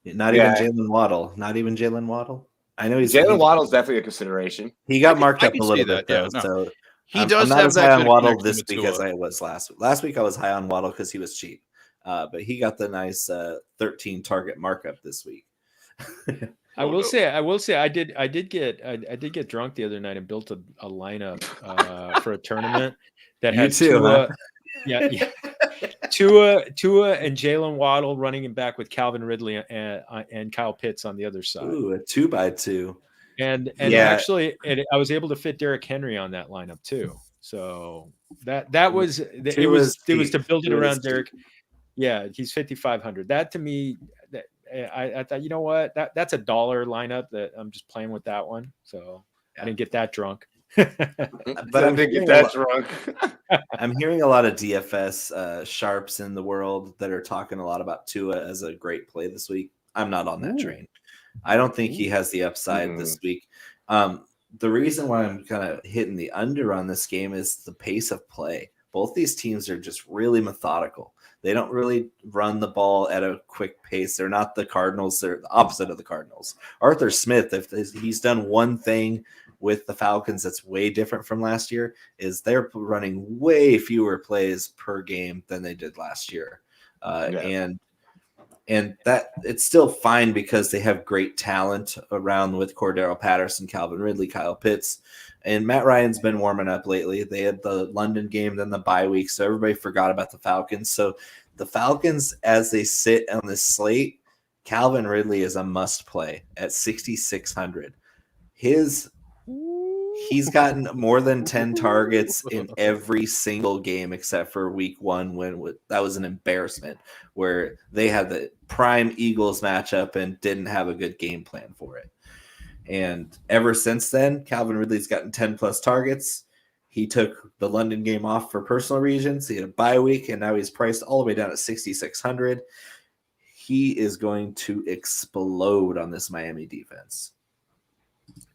Not even Jalen Waddle. Not even Jalen Waddle. I know Jalen Waddle's definitely a consideration. He got marked up a little bit, though. Yeah, no. So he does I'm not have as that high good on Waddle connection this with week Tua. as I was last week. Last week I was high on Waddle because he was cheap. But he got the nice 13 target markup this week. I will say, I did get drunk the other night and built a lineup for a tournament that had Tua, Tua and Jalen Waddle running him back with Calvin Ridley and Kyle Pitts on the other side. Ooh, a 2x2. And actually, I was able to fit Derrick Henry on that lineup too. So that was it was to build it around Derrick. Yeah, he's 5,500. That to me, I thought, you know what, that's a dollar lineup that I'm just playing with that one. So I didn't get that drunk. But I didn't get that drunk. I'm hearing a lot of DFS sharps in the world that are talking a lot about Tua as a great play this week. I'm not on that train. I don't think he has the upside this week. the reason why I'm kind of hitting the under on this game is the pace of play. Both these teams are just really methodical. They don't really run the ball at a quick pace. They're not the Cardinals. They're the opposite of the Cardinals. Arthur Smith, if he's done one thing with the Falcons that's way different from last year, is they're running way fewer plays per game than they did last year. And that it's still fine because they have great talent around with Cordero Patterson, Calvin Ridley, Kyle Pitts, and Matt Ryan's been warming up lately. They had the London game, then the bye week, so everybody forgot about the Falcons. So the Falcons, as they sit on this slate, Calvin Ridley is a must play at 6,600. He's gotten more than 10 targets in every single game except for week 1 when that was an embarrassment where they had the prime Eagles matchup and didn't have a good game plan for it. And ever since then, Calvin Ridley's gotten 10 plus targets. He took the London game off for personal reasons. He had a bye week, and now he's priced all the way down at 6,600. He is going to explode on this Miami defense.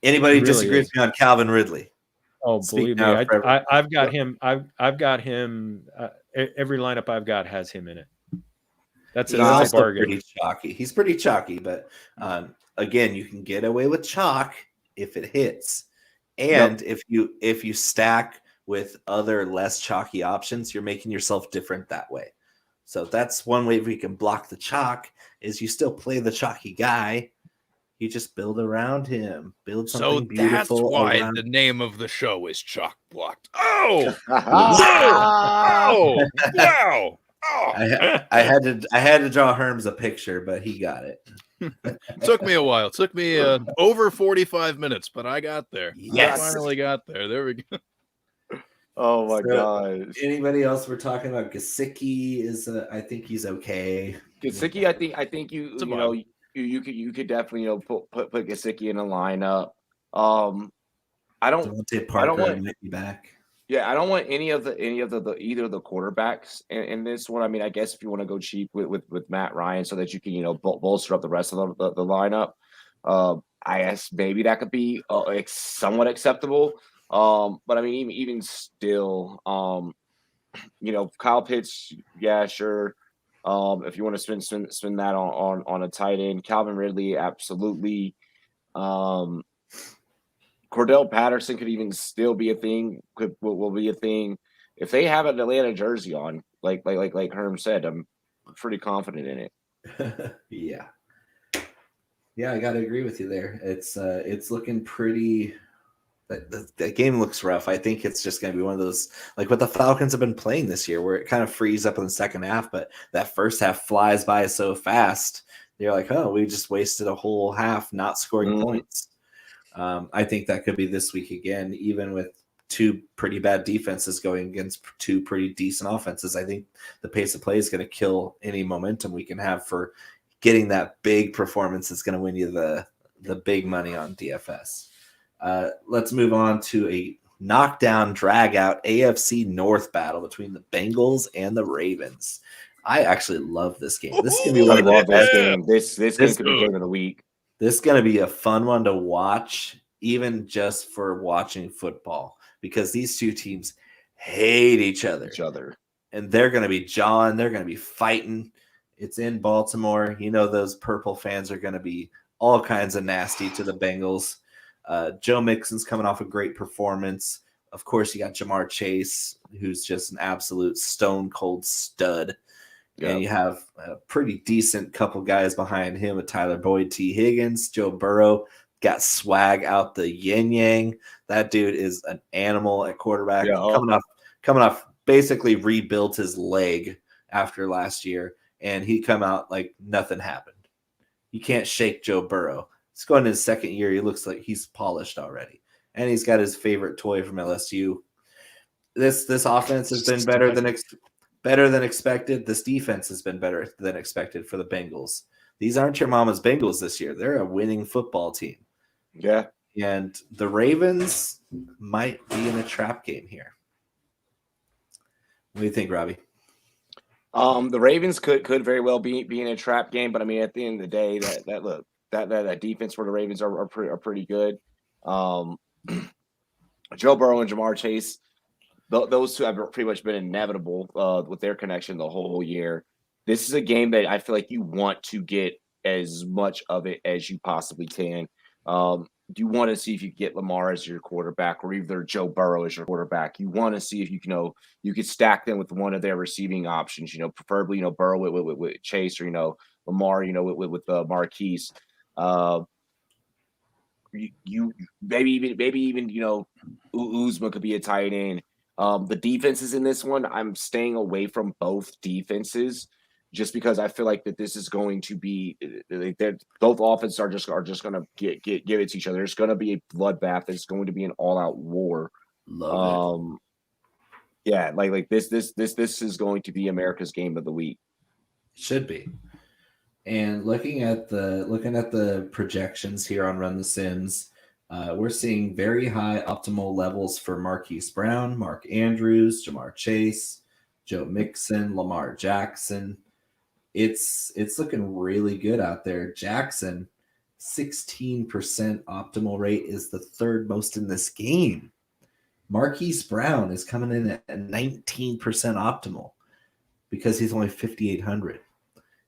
Anybody really disagree with me on Calvin Ridley? Oh, believe me, I've got him. I've got him. Every lineup I've got has him in it. That's a bargain. Pretty chalky. He's pretty chalky, but again, you can get away with chalk if it hits, and if you stack with other less chalky options, you're making yourself different that way. So that's one way we can block the chalk. Is you still play the chalky guy. You just build around him. Build something beautiful. So that's why the name of the show is Chalk Blocked. Oh! Oh! Wow! Oh. I had to draw Herms a picture, but he got it. Took me a while. Took me over 45 minutes, but I got there. Yes. I finally got there. There we go. Oh my gosh. Anybody else we're talking about? Gesicki is I think he's okay. Gesicki, I think you know you could definitely put Gesicki in a lineup. I don't want might be back. Yeah, I don't want either of the quarterbacks in this one. I mean, I guess if you want to go cheap with Matt Ryan so that you can bolster up the rest of the lineup, I guess maybe that could be somewhat acceptable. But I mean, even still, Kyle Pitts, yeah, sure. If you want to spend that on a tight end, Calvin Ridley, absolutely. Cordell Patterson could even still be a thing. Will be a thing if they have an Atlanta jersey on. Like Herm said, I'm pretty confident in it. Yeah, I got to agree with you there. It's looking pretty. The game looks rough. I think it's just going to be one of those, like what the Falcons have been playing this year, where it kind of frees up in the second half, but that first half flies by so fast. You're like, oh, we just wasted a whole half not scoring points. I think that could be this week again, even with two pretty bad defenses going against two pretty decent offenses. I think the pace of play is going to kill any momentum we can have for getting that big performance that's going to win you the big money on DFS. Let's move on to a knockdown, drag-out AFC North battle between the Bengals and the Ravens. I actually love this game. This is going to be one of the best games. This could be game of the week. This is going to be a fun one to watch, even just for watching football, because these two teams hate each other. And they're going to be jawing. They're going to be fighting. It's in Baltimore. Those purple fans are going to be all kinds of nasty to the Bengals. Joe Mixon's coming off a great performance. Of course, you got Jamar Chase, who's just an absolute stone cold stud. Yep. And you have a pretty decent couple guys behind him with Tyler Boyd, T. Higgins, Joe Burrow. Got swag out the yin yang. That dude is an animal at quarterback. Yeah, coming off basically rebuilt his leg after last year, and he come out like nothing happened. You can't shake Joe Burrow. He's going in his second year. He looks like he's polished already. And he's got his favorite toy from LSU. This offense has been better than expected. This defense has been better than expected for the Bengals. These aren't your mama's Bengals this year. They're a winning football team. Yeah. And the Ravens might be in a trap game here. What do you think, Robbie? The Ravens could very well be in a trap game, but I mean, at the end of the day, that defense for the Ravens are pretty good. Joe Burrow and Jamar Chase, those two have pretty much been inevitable with their connection the whole year. This is a game that I feel like you want to get as much of it as you possibly can. You want to see if you get Lamar as your quarterback or either Joe Burrow as your quarterback. You want to see if you could stack them with one of their receiving options. Preferably Burrow with Chase or Lamar with Marquise. You maybe even Uzma could be a tight end. The defenses in this one, I'm staying away from both defenses just because I feel like that this is going to be both offenses are just going to give it to each other. There's going to be a bloodbath. It's going to be an all out war. Love it. Yeah, like this is going to be America's game of the week. Should be. And looking at the projections here on Run the Sims, we're seeing very high optimal levels for Marquise Brown, Mark Andrews, Jamar Chase, Joe Mixon, Lamar Jackson. It's looking really good out there. Jackson, 16% optimal rate is the third most in this game. Marquise Brown is coming in at 19% optimal because he's only 5,800.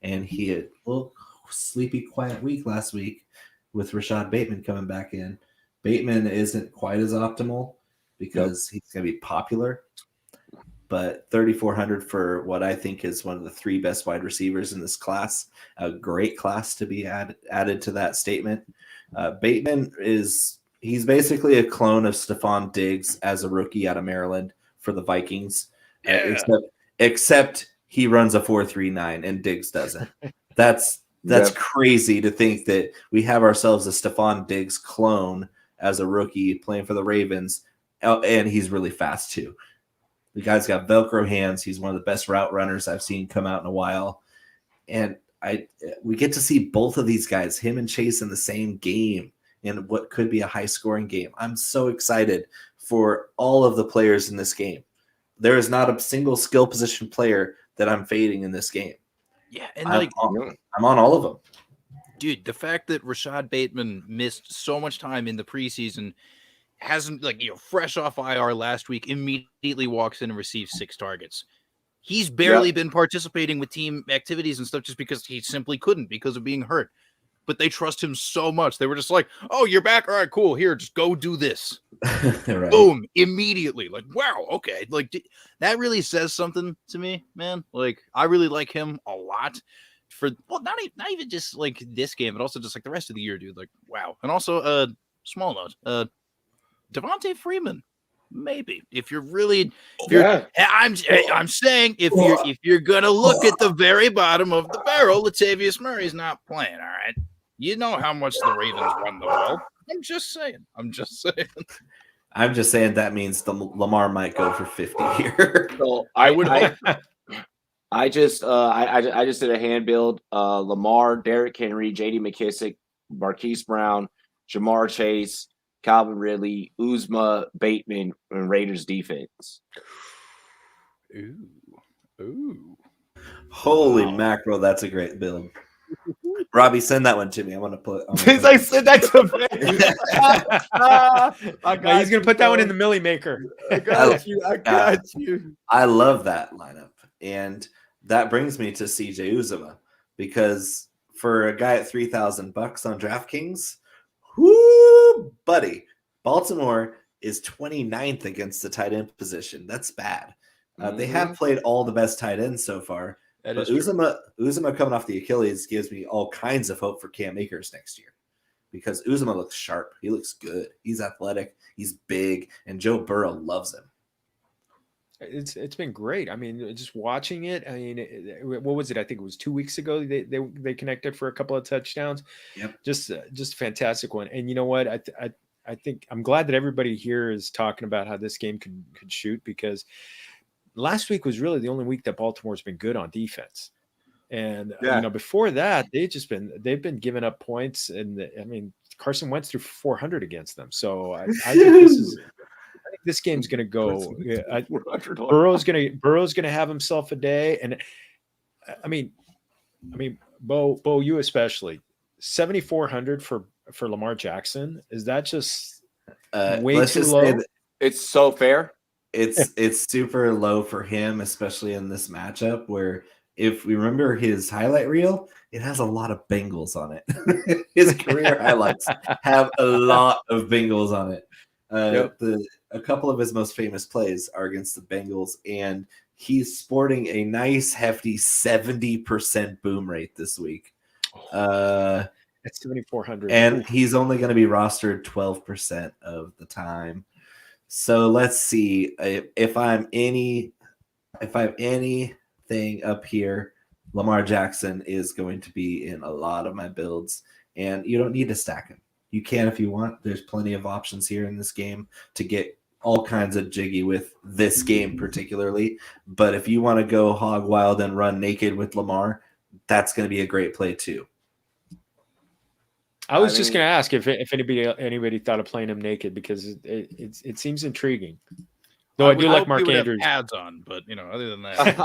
And he had a little sleepy, quiet week last week with Rashad Bateman coming back in. Bateman isn't quite as optimal because he's going to be popular. But 3,400 for what I think is one of the three best wide receivers in this class. A great class to be added to that statement. Bateman he's basically a clone of Stephon Diggs as a rookie out of Maryland for the Vikings. Yeah. Except he runs a 4.39 and Diggs doesn't. That's crazy to think that we have ourselves a Stephon Diggs clone as a rookie playing for the Ravens, and he's really fast too. The guy's got Velcro hands. He's one of the best route runners I've seen come out in a while. And we get to see both of these guys, him and Chase, in the same game in what could be a high-scoring game. I'm so excited for all of the players in this game. There is not a single skill position player that I'm fading in this game. Yeah, and I'm on all of them. Dude, the fact that Rashad Bateman missed so much time in the preseason, hasn't fresh off IR last week, immediately walks in and receives 6 targets. He's barely been participating with team activities and stuff just because he simply couldn't because of being hurt. But they trust him so much. They were just like, "Oh, you're back. All right, cool. Here, just go do this." Right. Boom, immediately. Like, wow, okay. Like, that really says something to me, man. Like, I really like him a lot for, not even just like this game, but also just like the rest of the year, dude. Like, wow. And also, small note, Devontae Freeman, maybe I'm saying if you're gonna look at the very bottom of the barrel, Latavius Murray's not playing. All right, you know how much the Ravens run the ball. I'm just saying. That means the Lamar might go for 50 here. So I just did a hand build. Lamar, Derrick Henry, J.D. McKissick, Marquise Brown, Jamar Chase, Calvin Ridley, Uzma, Bateman, and Raiders defense. Ooh. Holy mackerel, that's a great build. Robbie, send that one to me. I want to put. I said that to me. He's going to put that one in the Millie Maker. I got you. I love that lineup. And that brings me to CJ Uzomah, because for a guy at $3,000 on DraftKings, whoo, buddy, Baltimore is 29th against the tight end position. That's bad. They have played all the best tight ends so far. But Uzomah coming off the Achilles gives me all kinds of hope for Cam Akers next year, because Uzomah looks sharp. He looks good. He's athletic. He's big, and Joe Burrow loves him. It's been great. I mean, just watching it. I mean, what was it? I think it was 2 weeks ago. They connected for a couple of touchdowns. Yep. Just a fantastic one. And you know what? I think I'm glad that everybody here is talking about how this game could shoot, because last week was really the only week that Baltimore's been good on defense. And before that, they've been giving up points. And I mean, Carson Wentz threw 400 against them. So I think this game's going to go. Burrow's going to have himself a day. And I mean, Bo, you especially, 7,400 for Lamar Jackson. Is that just Way let's too just low. say that It's so fair. it's super low for him, especially in this matchup where if we remember his highlight reel, it has a lot of Bengals on it. His career highlights have a lot of Bengals on it. Yep. A couple of his most famous plays are against the Bengals, and he's sporting a nice hefty 70% boom rate this week. That's 7,400. And Oof. he's only going to be rostered 12% of the time. So let's see if I have anything up here, Lamar Jackson is going to be in a lot of my builds, and you don't need to stack him. You can if you want. There's plenty of options here in this game to get all kinds of jiggy with this game particularly. But if you want to go hog wild and run naked with Lamar, that's going to be a great play too. I was just going to ask if anybody thought of playing him naked because it seems intriguing. Though I do like Mark Andrews. Pads on, but other than that,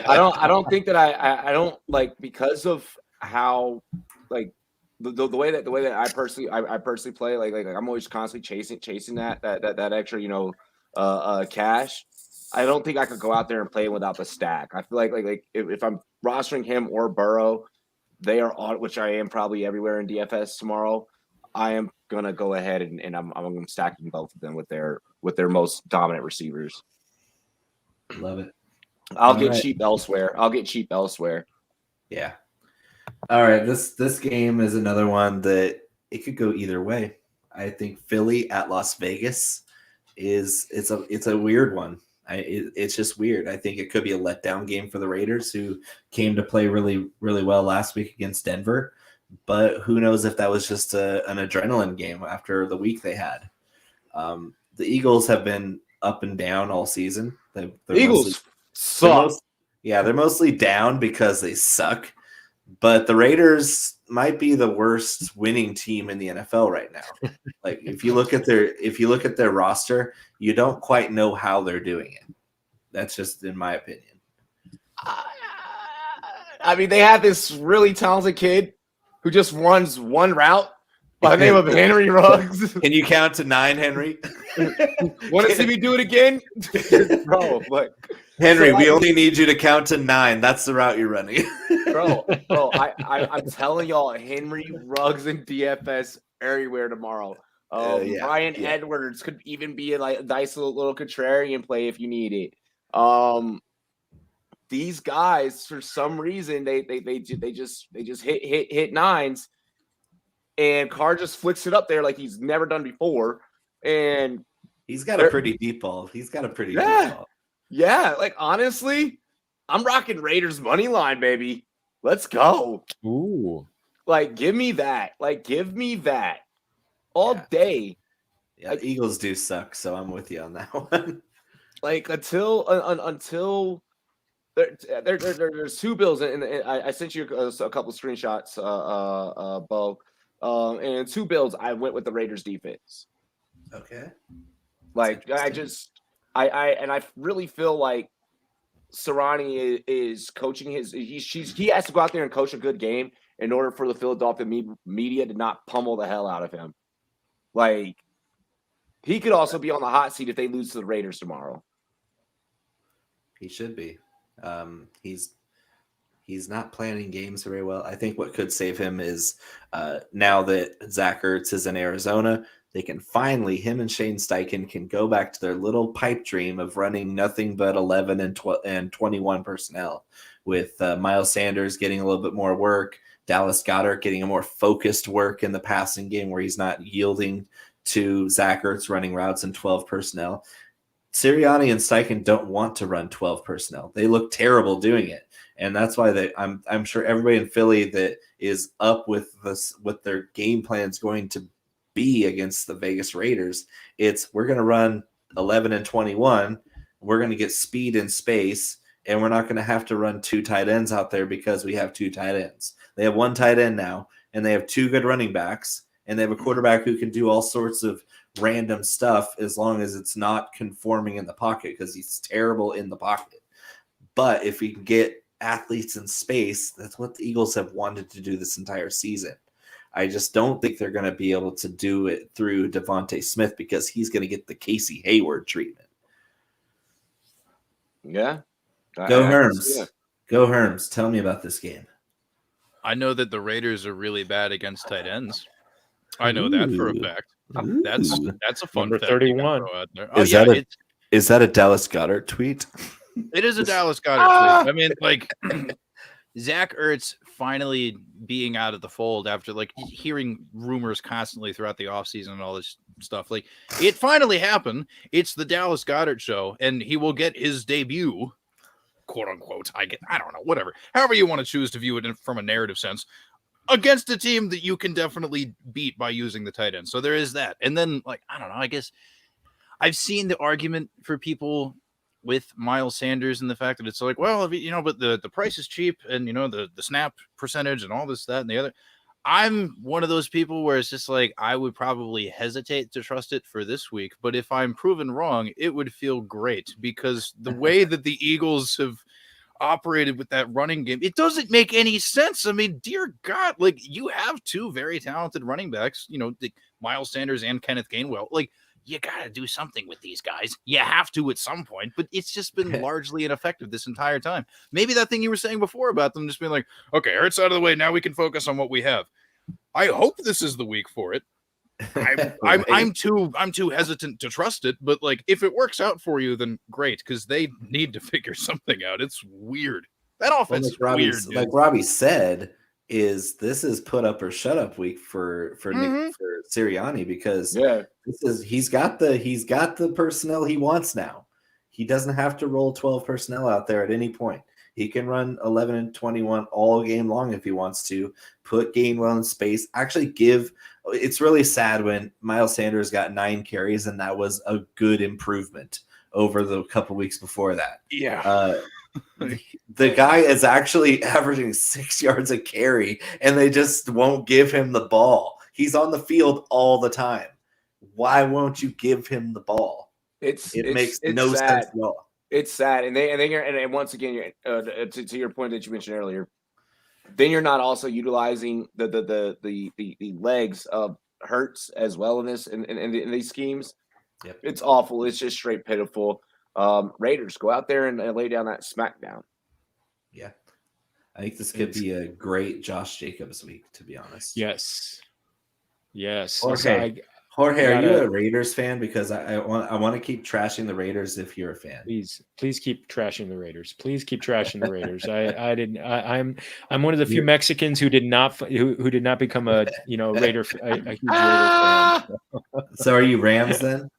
I don't think that I don't like because of how like the way that I personally play like I'm always constantly chasing that extra cash. I don't think I could go out there and play without the stack. I feel like if I'm rostering him or Burrow, they are on, which I am probably everywhere in DFS tomorrow. I am gonna go ahead and I'm stacking both of them with their most dominant receivers. Love it. I'll get cheap elsewhere. Yeah. All right. This game is another one that it could go either way. I think Philly at Las Vegas it's a weird one. It's just weird. I think it could be a letdown game for the Raiders, who came to play really, really well last week against Denver. But who knows if that was just an adrenaline game after the week they had. The Eagles have been up and down all season. The Eagles suck. They're mostly down because they suck. But the Raiders might be the worst winning team in the NFL right now. Like if you look at their roster, you don't quite know how they're doing it. That's just in my opinion. I mean, they have this really talented kid who just runs one route by the name of Henry Ruggs. Can you count to 9, Henry? Want to see me do it again? Bro, but Henry, we only need you to count to 9. That's the route you're running. bro, I'm telling y'all, Henry Ruggs and DFS everywhere tomorrow. Brian Edwards could even be a nice little contrarian play if you need it. These guys, for some reason, they just hit nines, and Carr just flicks it up there like he's never done before, and he's got a pretty deep ball. Deep ball. Yeah, like honestly, I'm rocking Raiders money line, baby. Let's go. Ooh. Like, give me that. All day. Yeah, like, Eagles do suck, so I'm with you on that one. Like until there's two bills, and I sent you a couple of screenshots, Bo. And two builds, I went with the Raiders defense. Okay. Like I really feel like Sirianni is coaching he has to go out there and coach a good game in order for the Philadelphia media to not pummel the hell out of him. Like he could also be on the hot seat if they lose to the Raiders tomorrow. He should be. He's not planning games very well. I think what could save him is now that Zach Ertz is in Arizona, they can finally, him and Shane Steichen can go back to their little pipe dream of running nothing but 11 and 21 personnel with Miles Sanders getting a little bit more work, Dallas Goedert getting a more focused work in the passing game where he's not yielding to Zach Ertz running routes in 12 personnel. Sirianni and Steichen don't want to run 12 personnel. They look terrible doing it. And that's why I'm sure everybody in Philly that is up with this, what their game plan is going to be against the Vegas Raiders, we're going to run 11 and 21. We're going to get speed in space, and we're not going to have to run 2 tight ends out there because we have 2 tight ends. They have 1 tight end now, and they have 2 good running backs, and they have a quarterback who can do all sorts of random stuff as long as it's not conforming in the pocket because he's terrible in the pocket. But if we can get athletes in space, that's what the Eagles have wanted to do this entire season. I just don't think they're going to be able to do it through Devontae Smith because he's going to get the Casey Hayward treatment. Yeah. Go Herms. Go Herms. Tell me about this game. I know that the Raiders are really bad against tight ends. I know that for a fact. That's a fun Number fact 31. to throw out there. Is that a Dallas Goedert tweet? It is a Dallas Goedert tweet. I mean, like Zach Ertz finally being out of the fold after like hearing rumors constantly throughout the offseason and all this stuff. Like it finally happened. It's the Dallas Goedert show, and he will get his debut, quote unquote. I don't know, whatever. However you want to choose to view it from a narrative sense, against a team that you can definitely beat by using the tight end. So there is that. And then, like, I don't know, I guess I've seen the argument for people with Miles Sanders and the fact that it's like, well, but the price is cheap and, the snap percentage and all this, that, and the other. I'm one of those people where it's just like, I would probably hesitate to trust it for this week. But if I'm proven wrong, it would feel great because the way that the Eagles have operated with that running game, it doesn't make any sense. I mean, dear God, like you have two very talented running backs, Miles Sanders and Kenneth Gainwell. Like, you got to do something with these guys. You have to at some point, but it's just been largely ineffective this entire time. Maybe that thing you were saying before about them just being like, okay, Ertz out of the way. Now we can focus on what we have. I hope this is the week for it. I'm too hesitant to trust it, but like if it works out for you, then great, because they need to figure something out. It's weird. That offense is weird. Like Robbie said, this is put up or shut up week for Nick, for Sirianni, because he's got the personnel he wants now. He doesn't have to roll 12 personnel out there at any point. He can run 11 and 21 all game long if he wants to. Put Gainwell in space. Actually it's really sad when Miles Sanders got 9 carries, and that was a good improvement over the couple weeks before that. Yeah. The guy is actually averaging 6 yards a carry, and they just won't give him the ball. He's on the field all the time. Why won't you give him the ball? It makes no sense at all. It's sad, and once again, to your point that you mentioned earlier, then you're not also utilizing the legs of Hurts as well in these schemes. Yep. It's awful. It's just straight pitiful. Raiders, go out there and lay down that smackdown. Yeah, I think this could be a great Josh Jacobs week, to be honest. Yes. Jorge, are you a Raiders fan? Because I want to keep trashing the Raiders if you're a fan. Please keep trashing the Raiders. Please keep trashing the Raiders. I'm one of the few Mexicans who did not become a Raider a huge Raider fan. So are you Rams then?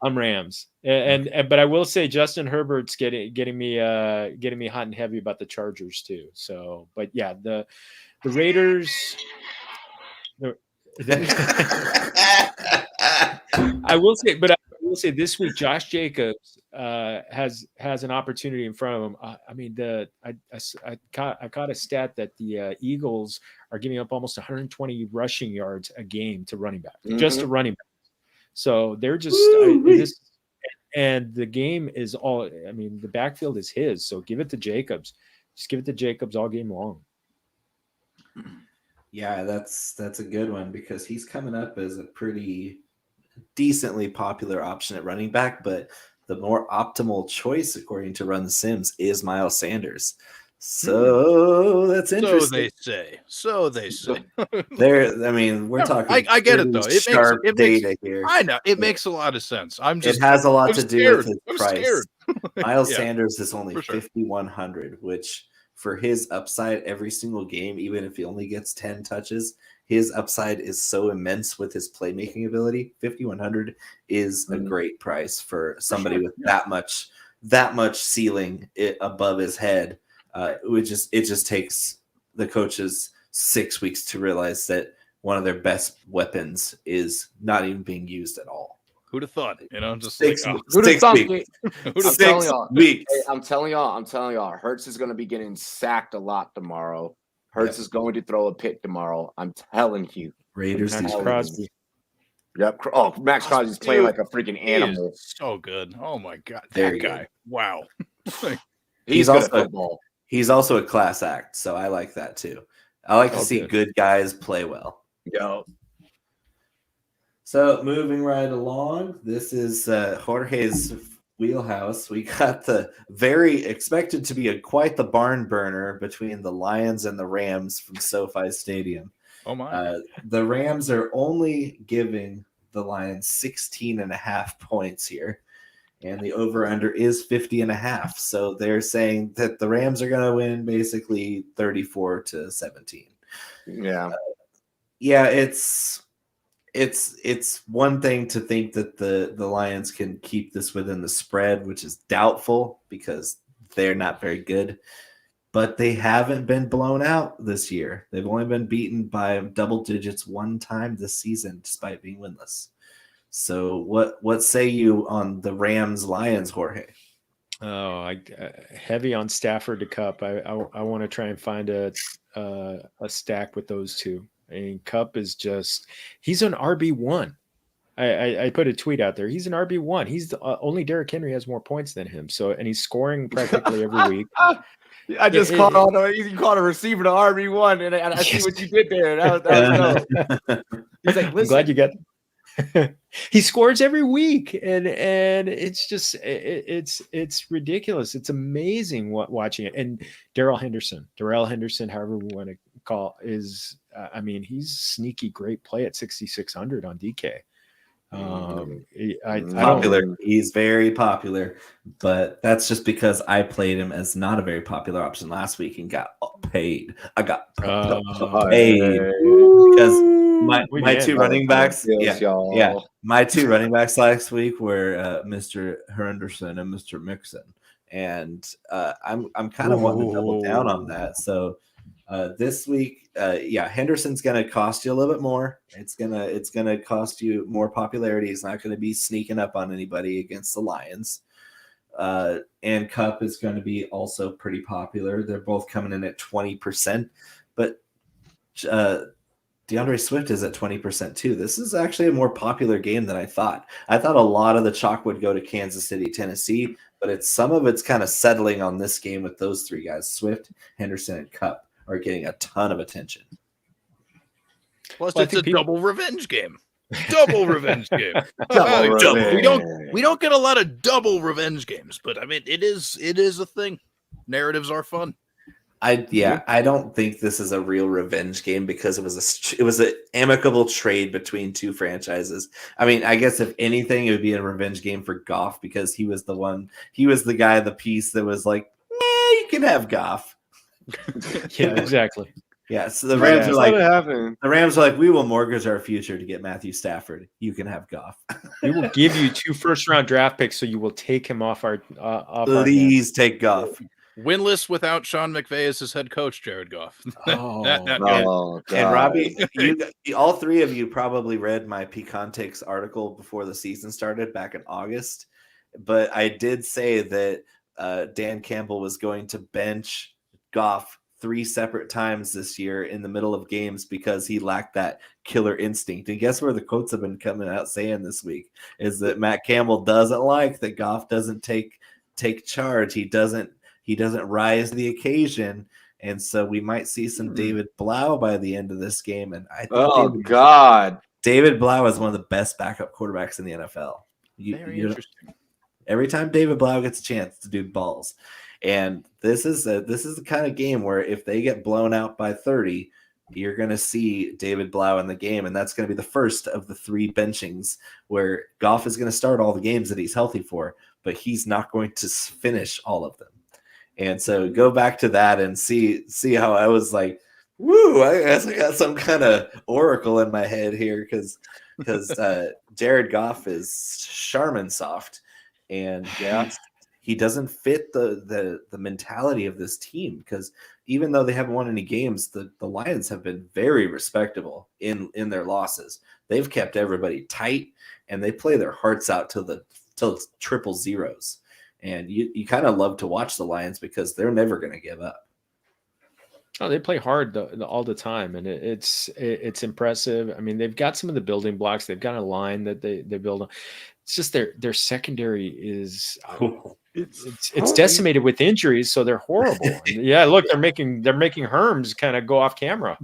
I'm Rams, but I will say Justin Herbert's getting me hot and heavy about the Chargers too. So, but yeah, the Raiders. I will say this week, Josh Jacobs has an opportunity in front of him. I mean, I caught a stat that the Eagles are giving up almost 120 rushing yards a game to running back, just to running back. So they're just and the game is all. I mean, the backfield is his. So give it to Jacobs. Just give it to Jacobs all game long. Yeah, that's a good one because he's coming up as a pretty decently popular option at running back, but the more optimal choice, according to Run the Sims, is Miles Sanders. So that's interesting. So they say. We're talking. I get it though. It makes data here. I know it makes a lot of sense. It has a lot to do with his price. Scared. Miles Sanders is only 5,100, which for his upside every single game, even if he only gets 10 touches, his upside is so immense with his playmaking ability. 5,100 is a great price for somebody with that much ceiling above his head. It just takes the coaches 6 weeks to realize that one of their best weapons is not even being used at all. Who'd have thought? Just 6 like, weeks. 6 weeks. I'm telling y'all, Hurts is going to be getting sacked a lot tomorrow. Hurts is going to throw a pick tomorrow. I'm telling you. Raiders. Max Crosby. Yep. Oh, Max Crosby's playing like a freaking animal. So good. Oh my God. There that guy. Wow. He's good at football. He's also a class act, so I like that too. I like to see good guys play well. Yo. So moving right along, this is Jorge's wheelhouse. We got the very expected to be quite the barn burner between the Lions and the Rams from SoFi Stadium. Oh my! The Rams are only giving the Lions 16.5 points here, and the over-under is 50.5. So they're saying that the Rams are going to win basically 34-17. Yeah. Yeah, it's one thing to think that the Lions can keep this within the spread, which is doubtful because they're not very good. But they haven't been blown out this year. They've only been beaten by double digits one time this season, despite being winless. So what say you on the Rams-Lions, Jorge? Oh, heavy on Stafford to Cup. I want to try and find a stack with those two. I mean, Cup is he's an RB1. I put a tweet out there. He's an RB1. He's only Derrick Henry has more points than him. So, and he's scoring practically every week. I just called you called a receiver to RB1, and I see what you did there. That was dope. He's like, listen. I'm glad you got. He scores every week, and it's just it's ridiculous. It's amazing watching it. And Darrell Henderson, however we want to call, is I mean, he's sneaky great play at 6,600 on DK. Popular. He's very popular, but that's just because I played him as not a very popular option last week and got paid. I got paid because my two running backs. My two running backs last week were Mr. Henderson and Mr. Mixon, and I'm kind of wanting to double down on that. So this week, Henderson's going to cost you a little bit more. It's gonna cost you more popularity. He's not going to be sneaking up on anybody against the Lions. And Cup is going to be also pretty popular. They're both coming in at 20%, but DeAndre Swift is at 20% too. This is actually a more popular game than I thought. I thought a lot of the chalk would go to Kansas City, Tennessee, but some of it's kind of settling on this game with those three guys, Swift, Henderson, and Cup, are getting a ton of attention. Plus, it's a double revenge game. Double revenge game. We don't get a lot of double revenge games, but I mean, it is a thing. Narratives are fun. I don't think this is a real revenge game because it was an amicable trade between two franchises. I mean, I guess if anything, it would be a revenge game for Goff because he was the guy, the piece that was like, you can have Goff. Yeah, exactly. Yeah, so the Rams are like, we will mortgage our future to get Matthew Stafford. You can have Goff. We will give you 2 first-round draft picks, so you will take him off our. Please take Goff. Winless without Sean McVay as his head coach, Jared Goff. And Robbie, all three of you probably read my Pecan Takes article before the season started back in August. But I did say that Dan Campbell was going to bench Goff 3 separate times this year in the middle of games because he lacked that killer instinct. And guess where the quotes have been coming out saying this week is that Matt Campbell doesn't like that Goff doesn't take charge. He doesn't rise to the occasion. And so we might see some David Blau by the end of this game. And I think David Blau is one of the best backup quarterbacks in the NFL. Very interesting. Every time David Blau gets a chance to do balls. And this is the kind of game where if they get blown out by 30, you're going to see David Blau in the game. And that's going to be the first of the 3 benchings where Goff is going to start all the games that he's healthy for, but he's not going to finish all of them. And so go back to that and see how I was like, woo, I guess I got some kind of oracle in my head here because Jared Goff is Charmin soft. And he doesn't fit the mentality of this team because even though they haven't won any games, the Lions have been very respectable in their losses. They've kept everybody tight and they play their hearts out till it's triple zeros. And you kind of love to watch the Lions because they're never going to give up. Oh, they play hard all the time, and it's impressive. I mean, they've got some of the building blocks. They've got a line that they build on. It's just their secondary is it's decimated with injuries, so they're horrible. Yeah, look, they're making Herms kind of go off camera.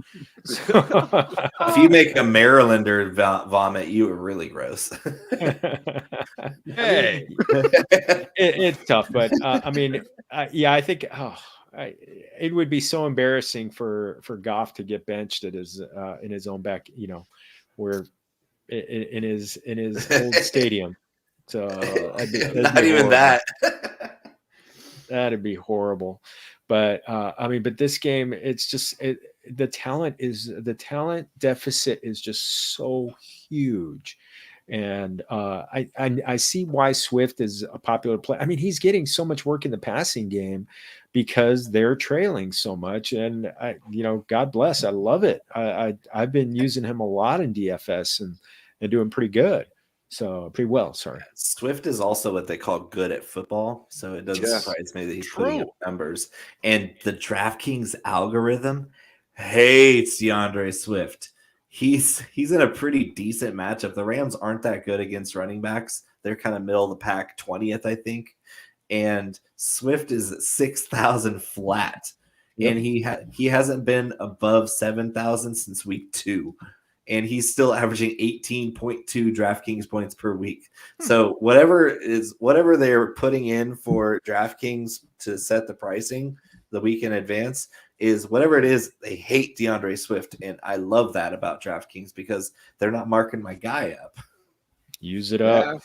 If you make a Marylander vomit, you are really gross. Hey, it's tough, but I mean, I think it would be so embarrassing for Goff to get benched at his in his own back, where in his old stadium. So not even that. That'd be horrible. But but this game, it's just the talent deficit is just so huge. And I see why Swift is a popular player. I mean, he's getting so much work in the passing game because they're trailing so much. And God bless, I love it. I've been using him a lot in DFS and doing pretty good. So pretty well. Sorry. Swift is also what they call good at football. So it doesn't surprise me that he's putting up numbers. And the DraftKings algorithm hates DeAndre Swift. He's in a pretty decent matchup. The Rams aren't that good against running backs. They're kind of middle of the pack, 20th, I think. And Swift is 6,000 flat. Yep. And he hasn't been above 7,000 since week 2. And he's still averaging 18.2 DraftKings points per week. So whatever they're putting in for DraftKings to set the pricing the week in advance is whatever it is. They hate DeAndre Swift, and I love that about DraftKings because they're not marking my guy up. Use it up.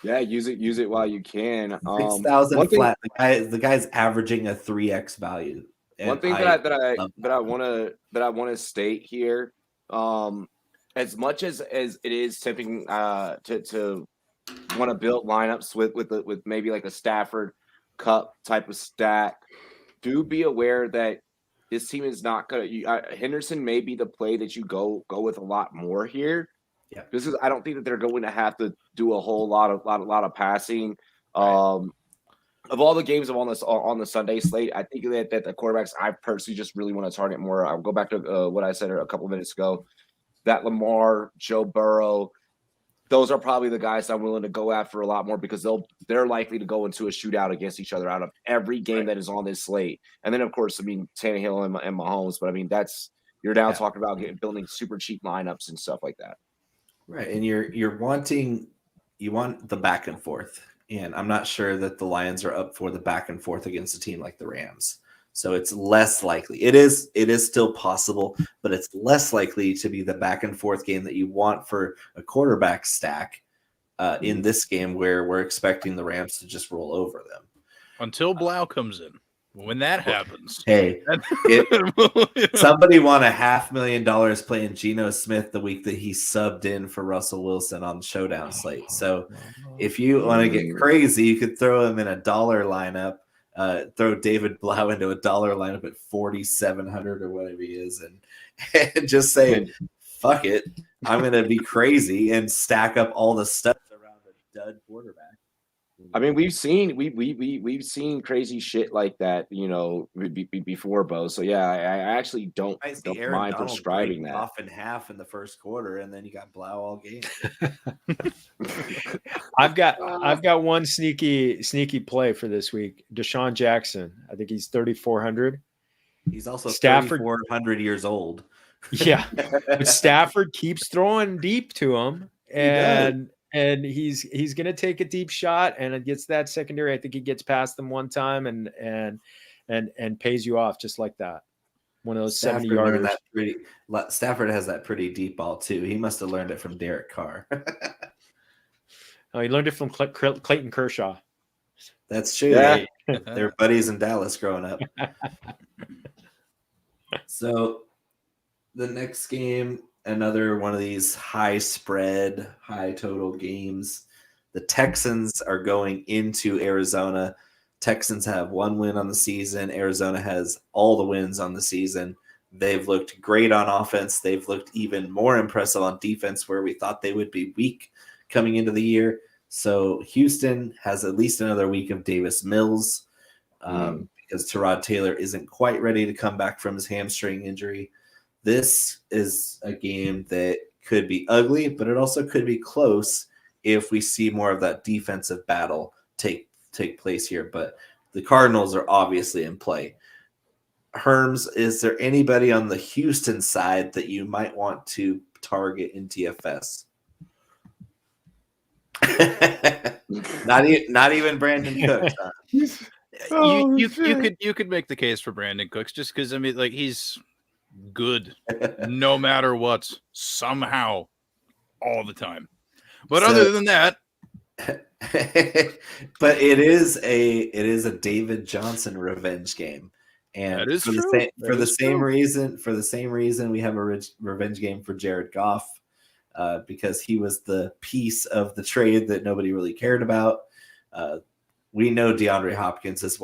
Yeah, use it while you can. 6,000 flat. The guy's averaging a 3x value. One thing that I want to state here. As much as it is tempting to want to build lineups with maybe like a Stafford Cup type of stack, do be aware that this team is not going to. Henderson may be the play that you go with a lot more here. Yeah, I don't think that they're going to have to do a whole lot of passing. Right. Of all the games on the Sunday slate, I think that the quarterbacks I personally just really want to target more. I'll go back to what I said a couple of minutes ago. That Lamar, Joe Burrow, those are probably the guys I'm willing to go after a lot more because they're likely to go into a shootout against each other out of every game that is on this slate. And then, of course, I mean, Tannehill and Mahomes. But, I mean, you're now talking about building super cheap lineups and stuff like that. Right, and you want the back and forth. And I'm not sure that the Lions are up for the back and forth against a team like the Rams. So it's less likely. It is still possible, but it's less likely to be the back and forth game that you want for a quarterback stack in this game where we're expecting the Rams to just roll over them. Until Blau comes in. When that happens. Hey, somebody won $500,000 playing Geno Smith the week that he subbed in for Russell Wilson on the Showdown slate. So if you want to get crazy, you could throw him in a dollar lineup. Throw David Blau into a dollar lineup at 4,700 or whatever he is, and just say, "Fuck it, I'm gonna be crazy and stack up all the stuff around a dud quarterback." I mean, we've seen crazy shit like that, before, Bo. So yeah, I actually don't mind prescribing that. Off in half in the first quarter, and then you got Blau all game. I've got one sneaky play for this week. Deshaun Jackson. I think he's 3,400. He's also 3,400 years old. Yeah, but Stafford keeps throwing deep to him, and he's going to take a deep shot, and it gets that secondary. I think he gets past them one time and pays you off just like that. One of those 70-yarders. Stafford has that pretty deep ball too. He must have learned it from Derek Carr. Oh, he learned it from Clayton Kershaw. That's true. Yeah. They're buddies in Dallas growing up. So the next game, another one of these high spread, high total games. The Texans are going into Arizona. Texans have 1 win on the season. Arizona has all the wins on the season. They've looked great on offense. They've looked even more impressive on defense where we thought they would be weak coming into the year. So Houston has at least another week of Davis Mills because Tyrod Taylor isn't quite ready to come back from his hamstring injury. This is a game that could be ugly, but it also could be close if we see more of that defensive battle take take place here, but the Cardinals are obviously in play. Herms, is there anybody on the Houston side that you might want to target in DFS? not even Brandon Cooks. Huh? You could make the case for Brandon Cooks just because I mean, like, he's good no matter what, somehow, all the time. But other than that, but it is a David Johnson revenge game, and that is for true. the same reason we have a revenge game for Jared Goff, because he was the piece of the trade that nobody really cared about. We know DeAndre Hopkins is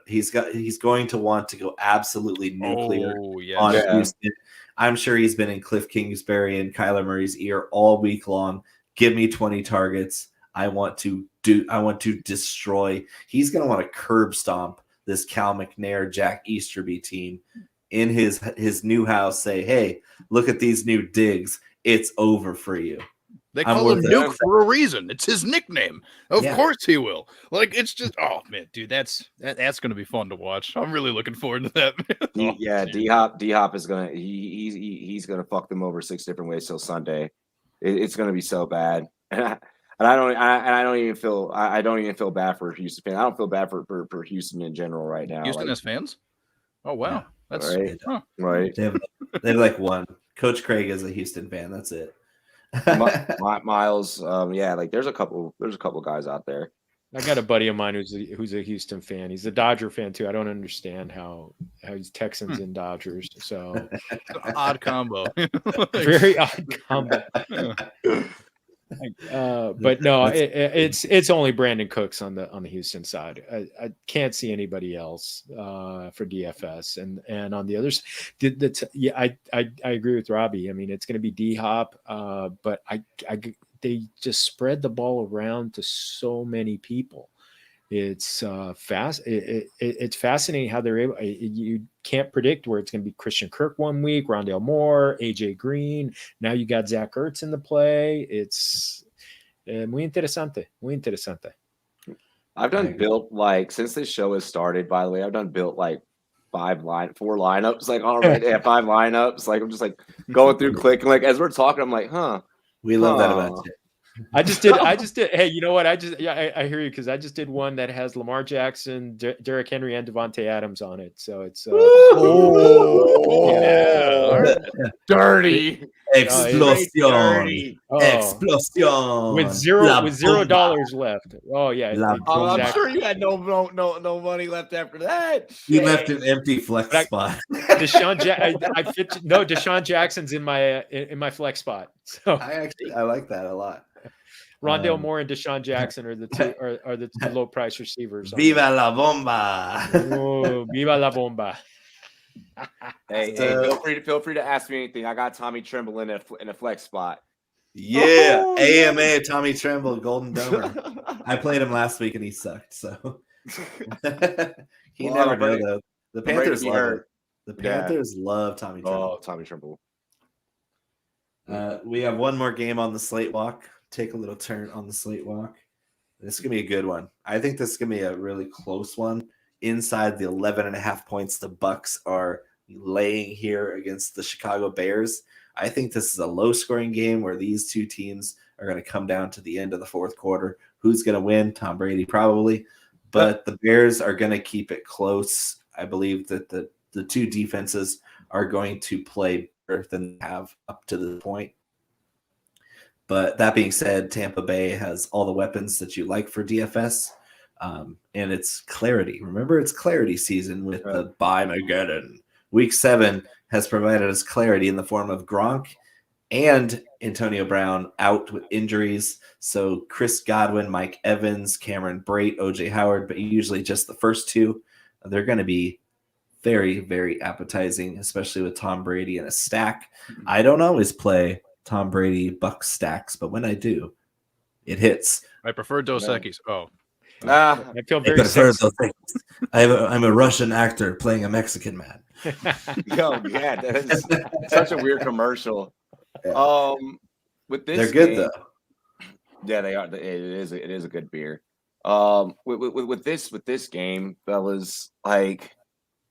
he's going to want to go absolutely nuclear on Houston. I'm sure he's been in Cliff Kingsbury and Kyler Murray's ear all week long. Give me 20 targets. I want to destroy. He's going to want to curb stomp this Cal McNair, Jack Easterby team in his new house. Say, hey, look at these new digs. It's over for you. They call him Nuke for a reason. It's his nickname. Of course he will. Like, it's just, oh man, dude, that's going to be fun to watch. I'm really looking forward to that. D-Hop is gonna he's gonna fuck them over 6 different ways till Sunday. It's gonna be so bad, and I don't even feel bad for Houston fans. I don't feel bad for Houston in general right now. Houston has fans. Oh wow, yeah, that's right. Right. They have like one. Coach Craig is a Houston fan. That's it. Miles, like there's a couple guys out there. I got a buddy of mine who's a Houston fan. He's a Dodger fan too. I don't understand how he's Texans and Dodgers. So odd combo. Very odd combo. But no, it's only Brandon Cooks on the Houston side. I can't see anybody else for DFS, and on the others, I agree with Robbie. I mean, it's going to be D-Hop, but they just spread the ball around to so many people. It's it's fascinating how they're able. You can't predict where it's going to be Christian Kirk one week, Rondale Moore, AJ Green. Now you got Zach Ertz in the play. It's muy interesante. I've done built since this show has started. By the way, I've done built 4 lineups already. 5 lineups. I'm just going through clicking. As we're talking, I'm like, huh. We love that about you. I just did. Hey, you know what? I hear you because I just did one that has Lamar Jackson, Derrick Henry, and Devontae Adams on it. So it's dirty explosion, explosion with $0 left. Oh yeah, I'm sure you had no money left after that. You left an empty flex spot. Deshaun Jackson's in my flex spot. So I like that a lot. Rondale Moore and Deshaun Jackson are the two low price receivers. Viva la bomba! Oh, viva la bomba! Hey, feel free to ask me anything. I got Tommy Tremble in a flex spot. Yeah, AMA Tommy Tremble, Golden Domer. I played him last week and he sucked. So he never did though. The Panthers love it. The Panthers love Tommy Tremble. Oh, Tommy Tremble. We have one more game on the slate walk. Take a little turn on the slate walk. This is going to be a good one. I think this is going to be a really close one. Inside the 11.5 points the Bucks are laying here against the Chicago Bears. I think this is a low-scoring game where these two teams are going to come down to the end of the fourth quarter. Who's going to win? Tom Brady probably. But the Bears are going to keep it close. I believe that the two defenses are going to play better than they have up to this point. But that being said, Tampa Bay has all the weapons that you like for DFS, and it's clarity. Remember, it's clarity season with the Cry-mageddon. Week 7 has provided us clarity in the form of Gronk and Antonio Brown out with injuries. So Chris Godwin, Mike Evans, Cameron Brate, OJ Howard, but usually just the first two. They're going to be very, very appetizing, especially with Tom Brady in a stack. I don't always play Tom Brady Bucks stacks, but when I do, it hits. I prefer Dos Equis. I feel very sexy. I'm a Russian actor playing a Mexican man. Yeah, that is such a weird commercial. Yeah. With this, they're good though. Yeah, they are. It is a good beer. With this game, fellas, like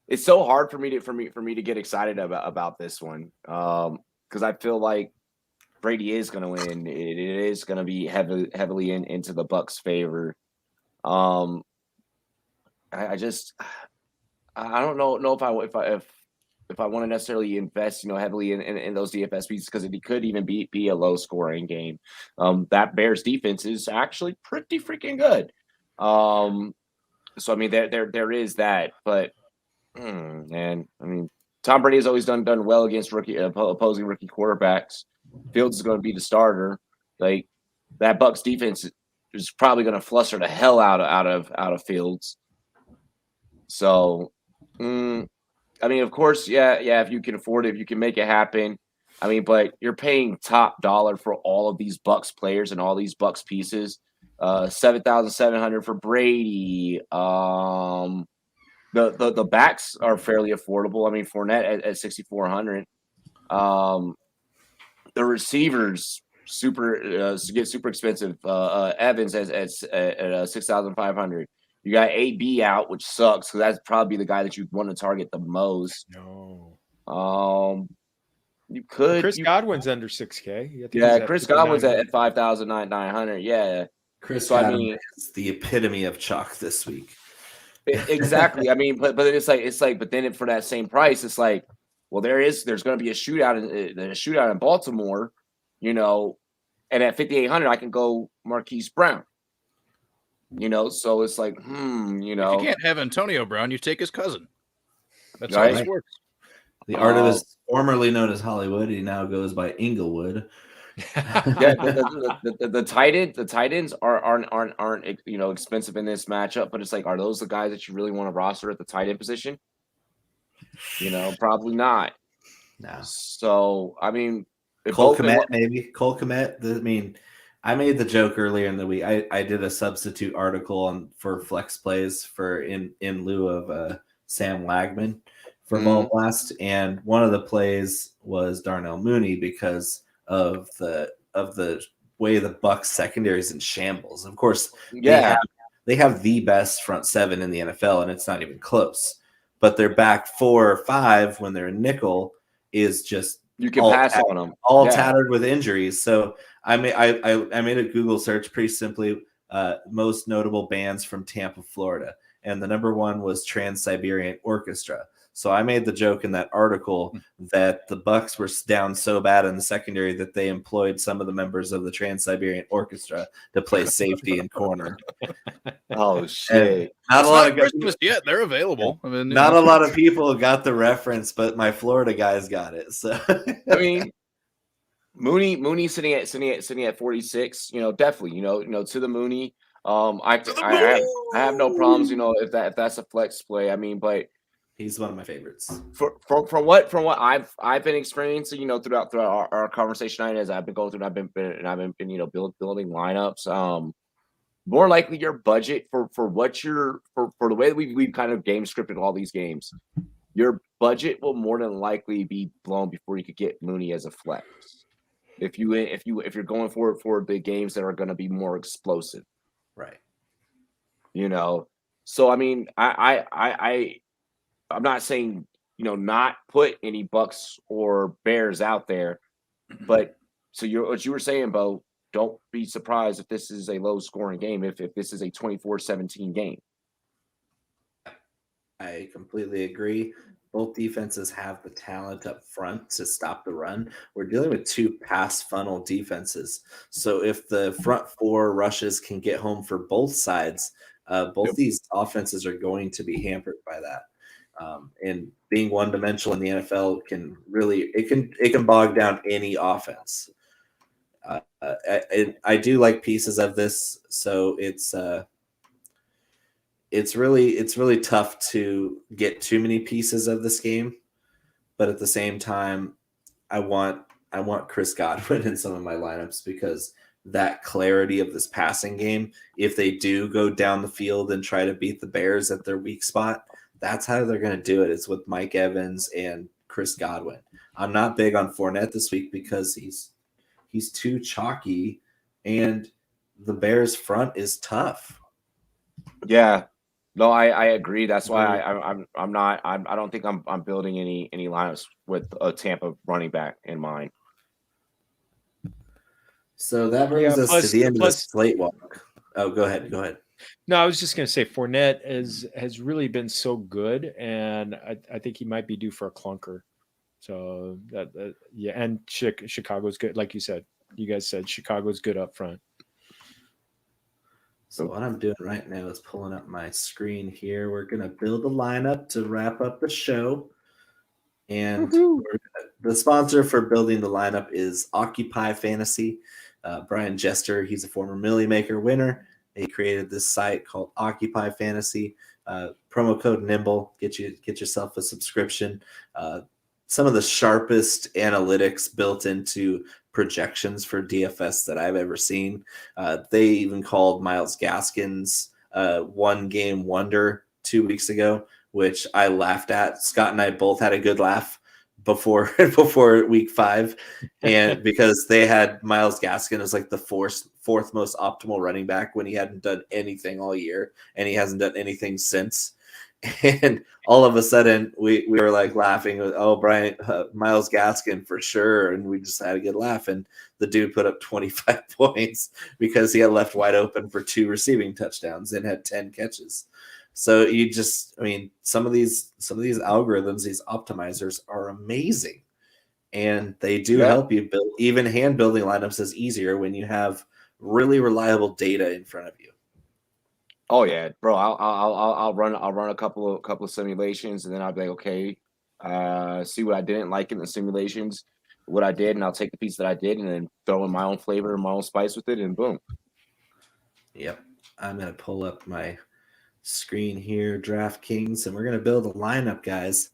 it's so hard for me to get excited about this one. Because I feel like Brady is going to win. It is going to be heavily into the Bucks' favor. I just I don't know if I want to necessarily invest, heavily in those DFS pieces because it could even be a low scoring game. That Bears defense is actually pretty freaking good. So I mean there is that, but and I mean Tom Brady has always done well against opposing rookie quarterbacks. Fields is going to be the starter. Like that Bucks defense is probably going to fluster the hell out of Fields. So, I mean, of course, yeah. If you can afford it, if you can make it happen. I mean, but you're paying top dollar for all of these Bucks players and all these Bucks pieces. 7,700 for Brady. The backs are fairly affordable. I mean, Fournette at 6,400. The receivers get super expensive. Evans at 6,500. You got AB out, which sucks because that's probably the guy that you want to target the most. No. You could. Chris Godwin's under 6K. Yeah, Chris Godwin's at 5,900. Yeah. Chris Godwin is the epitome of chalk this week. Exactly. I mean, but it's like, but then for that same price, it's like, well, there's going to be a shootout in Baltimore, and at 5,800, I can go Marquise Brown. So it's like, If you can't have Antonio Brown, you take his cousin. That's how this works. The artist formerly known as Hollywood, he now goes by Inglewood. Yeah, the tight ends aren't expensive in this matchup, but it's like, are those the guys that you really want to roster at the tight end position? Probably not. No. So I mean, Cole Kmet, maybe Cole Kmet. I mean, I made the joke earlier in the week. I did a substitute article for flex plays in lieu of Sam Wagman for Ball Blast, and one of the plays was Darnell Mooney because of the way the Bucks secondary is in shambles. Of course, they have the best front seven in the NFL, and it's not even close. But their back 4 or 5 when they're in nickel is just you can pass on them, all tattered with injuries. So I made a Google search pretty simply, most notable bands from Tampa, Florida, and the number one was Trans-Siberian Orchestra. So I made the joke in that article that the Bucks were down so bad in the secondary that they employed some of the members of the Trans-Siberian Orchestra to play safety and corner. Oh shit! Not a lot of Christmas yet. They're available. I mean, not a lot of people got the reference, but my Florida guys got it. So I mean, Mooney sitting at 46. Definitely. To the Mooney. I have no problems. If that's a flex play. I mean, but. He's one of my favorites. From what I've been experiencing, throughout our conversation tonight, as I've been going through, and I've been building lineups. More likely your budget for the way that we've kind of game scripted all these games, your budget will more than likely be blown before you could get Mooney as a flex. If you're going for the games that are going to be more explosive, right? So I mean, I'm not saying, not put any Bucks or Bears out there, but what you were saying, Bo, don't be surprised if this is a low scoring game, if this is a 24-17 game. I completely agree. Both defenses have the talent up front to stop the run. We're dealing with 2 pass funnel defenses. So if the front 4 rushes can get home for both sides, both these offenses are going to be hampered by that. And being one-dimensional in the NFL can bog down any offense. I do like pieces of this, so it's really tough to get too many pieces of this game. But at the same time, I want Chris Godwin in some of my lineups because that clarity of this passing game, if they do go down the field and try to beat the Bears at their weak spot, that's how they're going to do it. It's with Mike Evans and Chris Godwin. I'm not big on Fournette this week because he's too chalky, and the Bears front is tough. Yeah. No, I agree. That's why I don't think I'm building any lineups with a Tampa running back in mind. So that brings us to the end of the slate walk. Oh, go ahead. Go ahead. No, I was just going to say Fournette has really been so good, and I think he might be due for a clunker. So yeah, and Chicago's good, like you said. You guys said Chicago's good up front. So what I'm doing right now is pulling up my screen here. We're gonna build a lineup to wrap up the show, and the sponsor for building the lineup is Occupy Fantasy. Brian Jester, he's a former Millie Maker winner. He created this site called Occupy Fantasy. Promo code Nimble, get yourself a subscription. Some of the sharpest analytics built into projections for DFS that I've ever seen. They even called Myles Gaskin's one game wonder 2 weeks ago, which I laughed at. Scott and I both had a good laugh before week 5, and because they had Myles Gaskin as like the fourth most optimal running back when he hadn't done anything all year, and he hasn't done anything since. And all of a sudden we were like laughing, oh, Brian, Myles Gaskin for sure, and we just had a good laugh. And the dude put up 25 points because he had left wide open for 2 receiving touchdowns and had 10 catches. So some of these algorithms, these optimizers are amazing, and they do help you build. Even hand building lineups is easier when you have really reliable data in front of you. Oh yeah, bro. I'll run a couple of simulations, and then I'll be like, okay, see what I didn't like in the simulations, what I did, and I'll take the piece that I did, and then throw in my own flavor and my own spice with it, and boom. Yep, I'm gonna pull up my screen here, DraftKings, and we're gonna build a lineup, guys.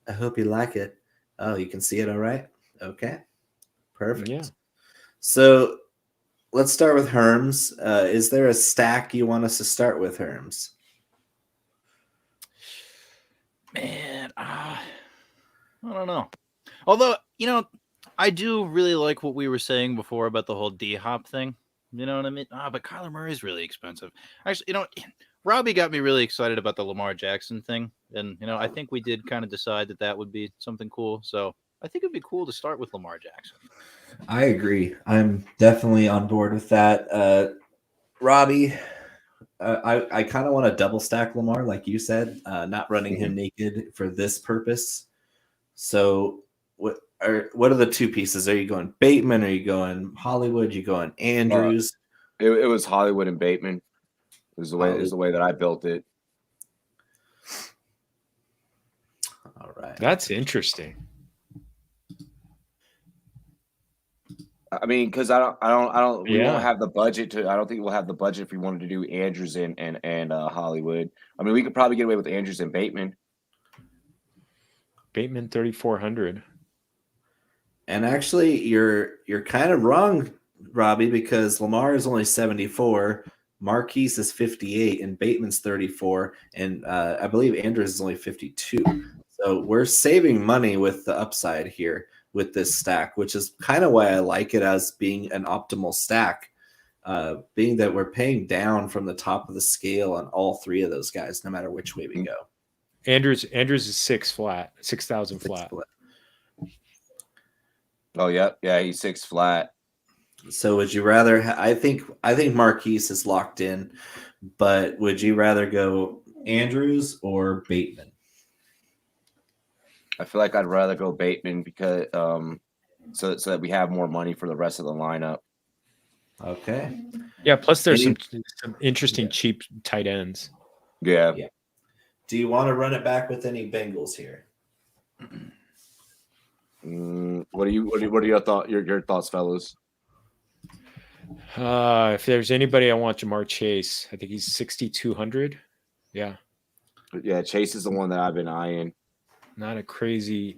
I hope you like it. Oh, you can see it all right? Okay, perfect. Yeah. So let's start with Herms. Is there a stack you want us to start with, Herms? Man, I don't know. Although, I do really like what we were saying before about the whole D-Hop thing. You know what I mean? But Kyler Murray's really expensive. Actually, Robbie got me really excited about the Lamar Jackson thing. And, I think we did kind of decide that would be something cool. So I think it'd be cool to start with Lamar Jackson. I agree. I'm definitely on board with that. Robbie, I kind of want to double stack Lamar, like you said, not running him naked for this purpose. So what are the 2 pieces? Are you going Bateman? Are you going Hollywood? Are you going Andrews? It was Hollywood and Bateman. Is the way that I built it. All right, that's interesting. I mean, because I don't. We won't have the budget to. I don't think we'll have the budget if we wanted to do Andrews and Hollywood. I mean, we could probably get away with Andrews and Bateman. Bateman 3,400. And actually, you're kind of wrong, Robbie, because Lamar is only 74, Marquise is 58, and Bateman's 34, and I believe Andrews is only 52. So we're saving money with the upside here with this stack, which is kind of why I like it as being an optimal stack, being that we're paying down from the top of the scale on all 3 of those guys, no matter which way we go. Andrews is 6,000 flat. Oh yeah, he's 6 flat. So would you rather? I think Marquise is locked in, but would you rather go Andrews or Bateman? I feel like I'd rather go Bateman because so that we have more money for the rest of the lineup. Okay. Yeah. Plus, there's some interesting cheap tight ends. Yeah. Do you want to run it back with any Bengals here? What are your thoughts, fellas? If there's anybody I want, Jamar Chase. I think he's 6,200. Yeah. Yeah, Chase is the one that I've been eyeing. Not crazy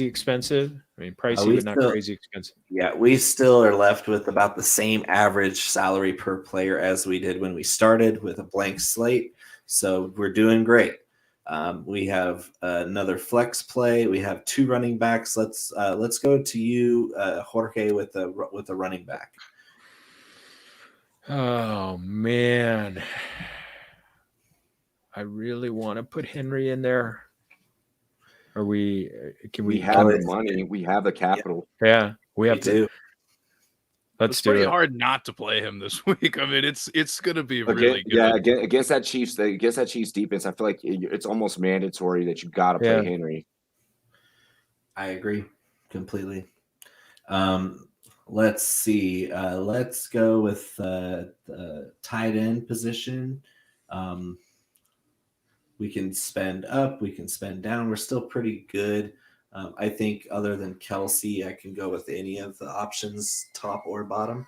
expensive. I mean, pricey, but not crazy expensive. Yeah, we still are left with about the same average salary per player as we did when we started with a blank slate. So we're doing great. We have another flex play. We have 2 running backs. Let's go to you, Jorge, with a running back. Oh man, I really want to put Henry in there. Are we? Can We we? have the money. We have the capital. Yeah, we have Me to. too. Let's It's do pretty it. hard not to play him this week. I mean, it's gonna be Again, really good. yeah, against that Chiefs defense, I feel like it's almost mandatory that you got to play Yeah. Henry. I agree completely. Let's see. Let's go with the tight end position. We can spend up, we can spend down. We're still pretty good. I think other than Kelsey, I can go with any of the options, top or bottom.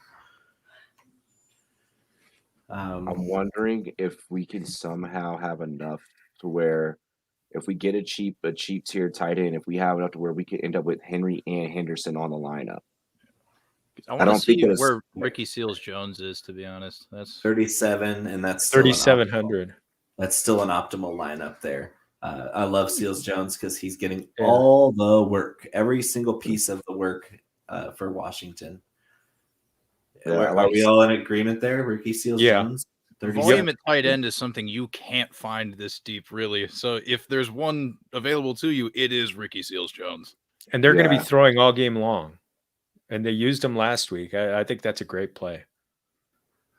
I'm wondering if we can somehow have enough to where if we get a cheap tier tight end, if we have enough to where we could end up with Henry and Henderson on the lineup. I want to don't think see that it's- where Ricky Seals Jones is. To be honest, that's 37, and that's still 3,700. That's still an optimal lineup there. I love Seals Jones because he's getting Yeah. all the work, every single piece of the work for Washington. Yeah, Are we all in agreement there? Ricky Seals Yeah. Jones? volume at tight end is something you can't find this deep, really. So if there's one available to you, it is Ricky Seals Jones. And they're going to Yeah. be throwing all game long. And they used him last week. I think that's a great play.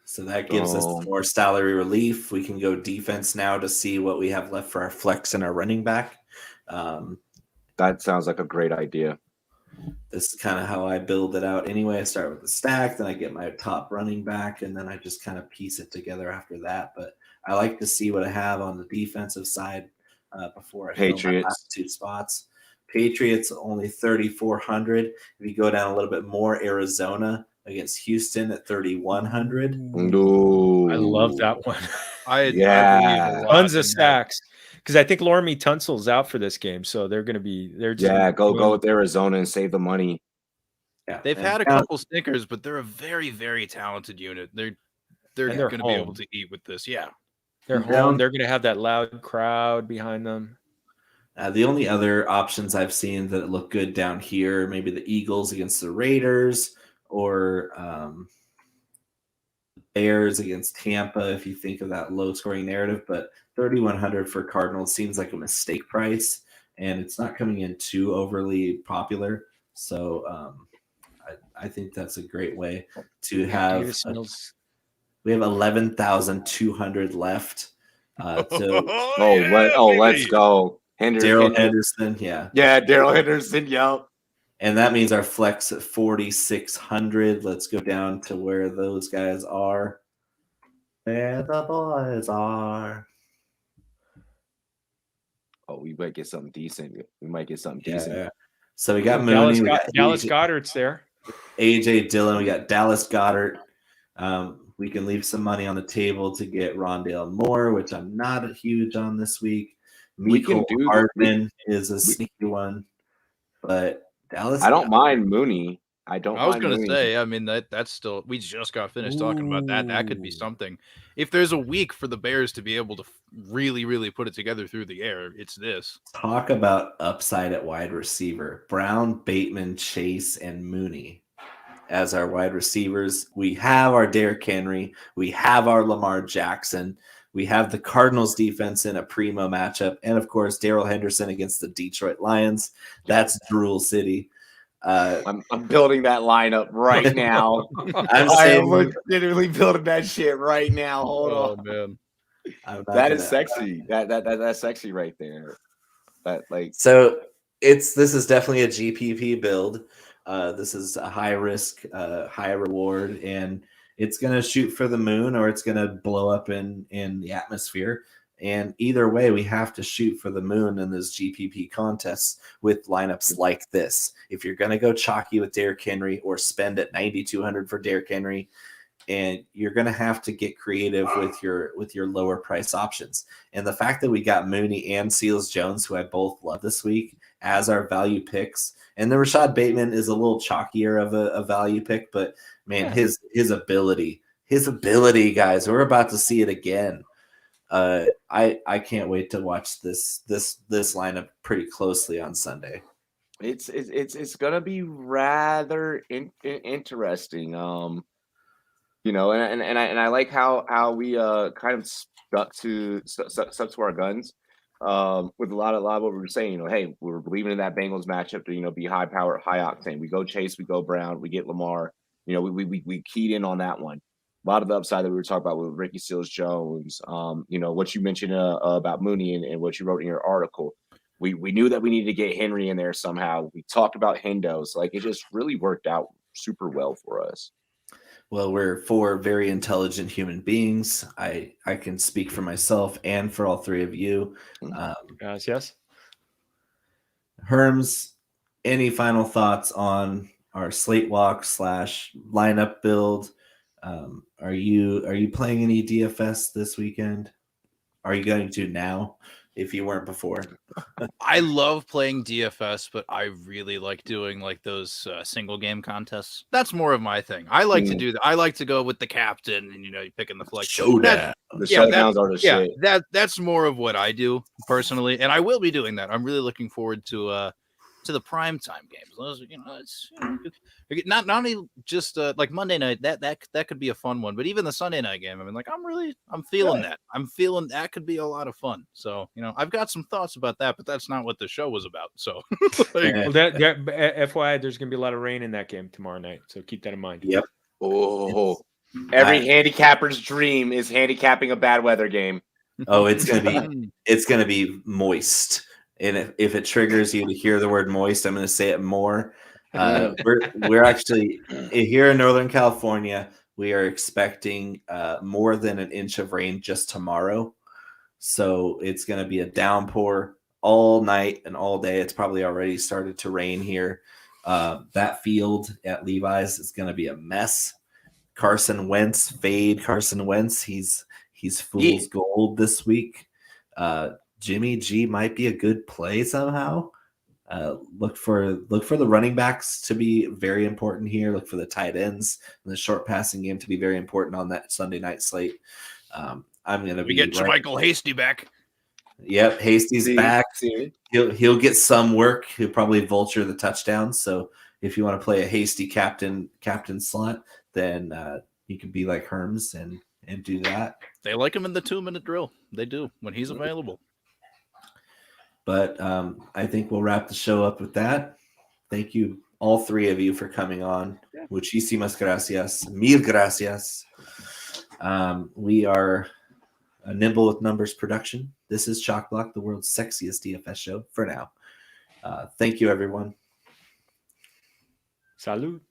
So that gives us more salary relief. We can go defense now to see what we have left for our flex and our running back. That sounds like a great idea. This is kind of how I build it out anyway. I start with the stack, then I get my top running back, and then I just kind of piece it together after that. But I like to see what I have on the defensive side before I fill my Patriots. last two spots. Patriots only 3,400. If you go down a little bit more, Arizona against Houston at 3,100. Ooh. I love that one. I believe Yeah. a lot Tons in of that. stacks. Because I think Lormy Tunsil's out for this game. So they're going to be, they're just Yeah, gonna go with Arizona and save the money. Yeah, They've and had a now- couple stinkers, but they're a very, very talented unit. They're And they're going to be able home. to eat with this. Yeah. They're Down- home. They're going to have that loud crowd behind them. The only other options I've seen that look good down here, maybe the Eagles against the Raiders or Bears against Tampa, if you think of that low scoring narrative. But 3,100 for Cardinals seems like a mistake price, and it's not coming in too overly popular. So I think that's a great way to have. Davis Mills. We have 11,200 left. So Let's go. Daryl Henderson, yeah. Yeah, Daryl Henderson, yo. And that means our flex at 4,600. Let's go down to where those guys are. Where the boys are. Oh, we might get something decent. Yeah. So we got Mooney. We got Dallas Goddard's there. AJ Dillon. We got Dallas Goddard. We can leave some money on the table to get Rondale Moore, which I'm not huge on this week. Mecole Hardman is a sneaky one, but Dallas. I don't mind Mooney. I was going to say, I mean, that's still, we just got finished talking about that. That could be something. If there's a week for the Bears to be able to really, really put it together through the air, it's this. Talk about upside at wide receiver. Brown, Bateman, Chase, and Mooney as our wide receivers. We have our Derrick Henry. We have our Lamar Jackson. We have the Cardinals defense in a primo matchup. And, of course, Darrell Henderson against the Detroit Lions. That's Drool City. I'm building that lineup right now. I'm literally building that shit right now. Hold on. Man. That is sexy. That's sexy right there. So this is definitely a GPP build. This is a high risk, high reward, and it's going to shoot for the moon or it's going to blow up in the atmosphere. And either way, we have to shoot for the moon in this GPP contests with lineups like this. If you're going to go chalky with Derrick Henry or spend at 9,200 for Derrick Henry, and you're going to have to get creative with your lower price options. And the fact that we got Mooney and Seals Jones, who I both love this week, as our value picks, and the Rashad Bateman is a little chalkier of a value pick, but man, his ability, guys, we're about to see it again. I can't wait to watch this lineup pretty closely on Sunday. It's gonna be rather interesting. You know, and I like how we kind of stuck to our guns with a lot of what we were saying. You know, hey, we were believing in that Bengals matchup to be high power, high octane. We go Chase, we go Brown, we get Lamar. You know, we keyed in on that one. A lot of the upside that we were talking about with Ricky Seals Jones. You know, what you mentioned about Mooney and what you wrote in your article. We knew that we needed to get Henry in there somehow. We talked about Hendos. Like it just really worked out super well for us. Well, we're four very intelligent human beings. I can speak for myself and for all three of you. Yes. Herms, any final thoughts on our slate walk / lineup build? Are you playing any DFS this weekend? Are you going to now if you weren't before? I love playing DFS, but I really like doing like those single game contests. That's more of my thing. I like to do that. I like to go with the captain and you're picking the flex. Showdown. The showdowns are the shit. That's more of what I do personally, and I will be doing that. I'm really looking forward to the primetime games. Those, it's not only just like Monday night. That could be a fun one, but even the Sunday night game. I mean, like I'm feeling that. I'm feeling that could be a lot of fun. So I've got some thoughts about that, but that's not what the show was about. So, well, FYI, there's gonna be a lot of rain in that game tomorrow night, so keep that in mind. Yep. Oh, every handicapper's dream is handicapping a bad weather game. Oh, it's gonna be moist. And if it triggers you to hear the word moist, I'm going to say it more. We're actually here in Northern California. We are expecting more than an inch of rain just tomorrow. So it's going to be a downpour all night and all day. It's probably already started to rain here. That field at Levi's is going to be a mess. Carson Wentz, fade Carson Wentz. He's fool's gold this week. Jimmy G might be a good play somehow. Look for the running backs to be very important here. Look for the tight ends and the short passing game to be very important on that Sunday night slate. I'm going to be get Michael Hasty back. Yep, Hasty's back. He'll get some work. He'll probably vulture the touchdown. So if you want to play a Hasty captain slot, then you can be like Herms and do that. They like him in the 2-minute drill. They do when he's available. But I think we'll wrap the show up with that. Thank you, all three of you, for coming on. Muchísimas gracias. Mil gracias. We are a Nimble with Numbers production. This is Chalk Block, the world's sexiest DFS show for now. Thank you, everyone. Salud.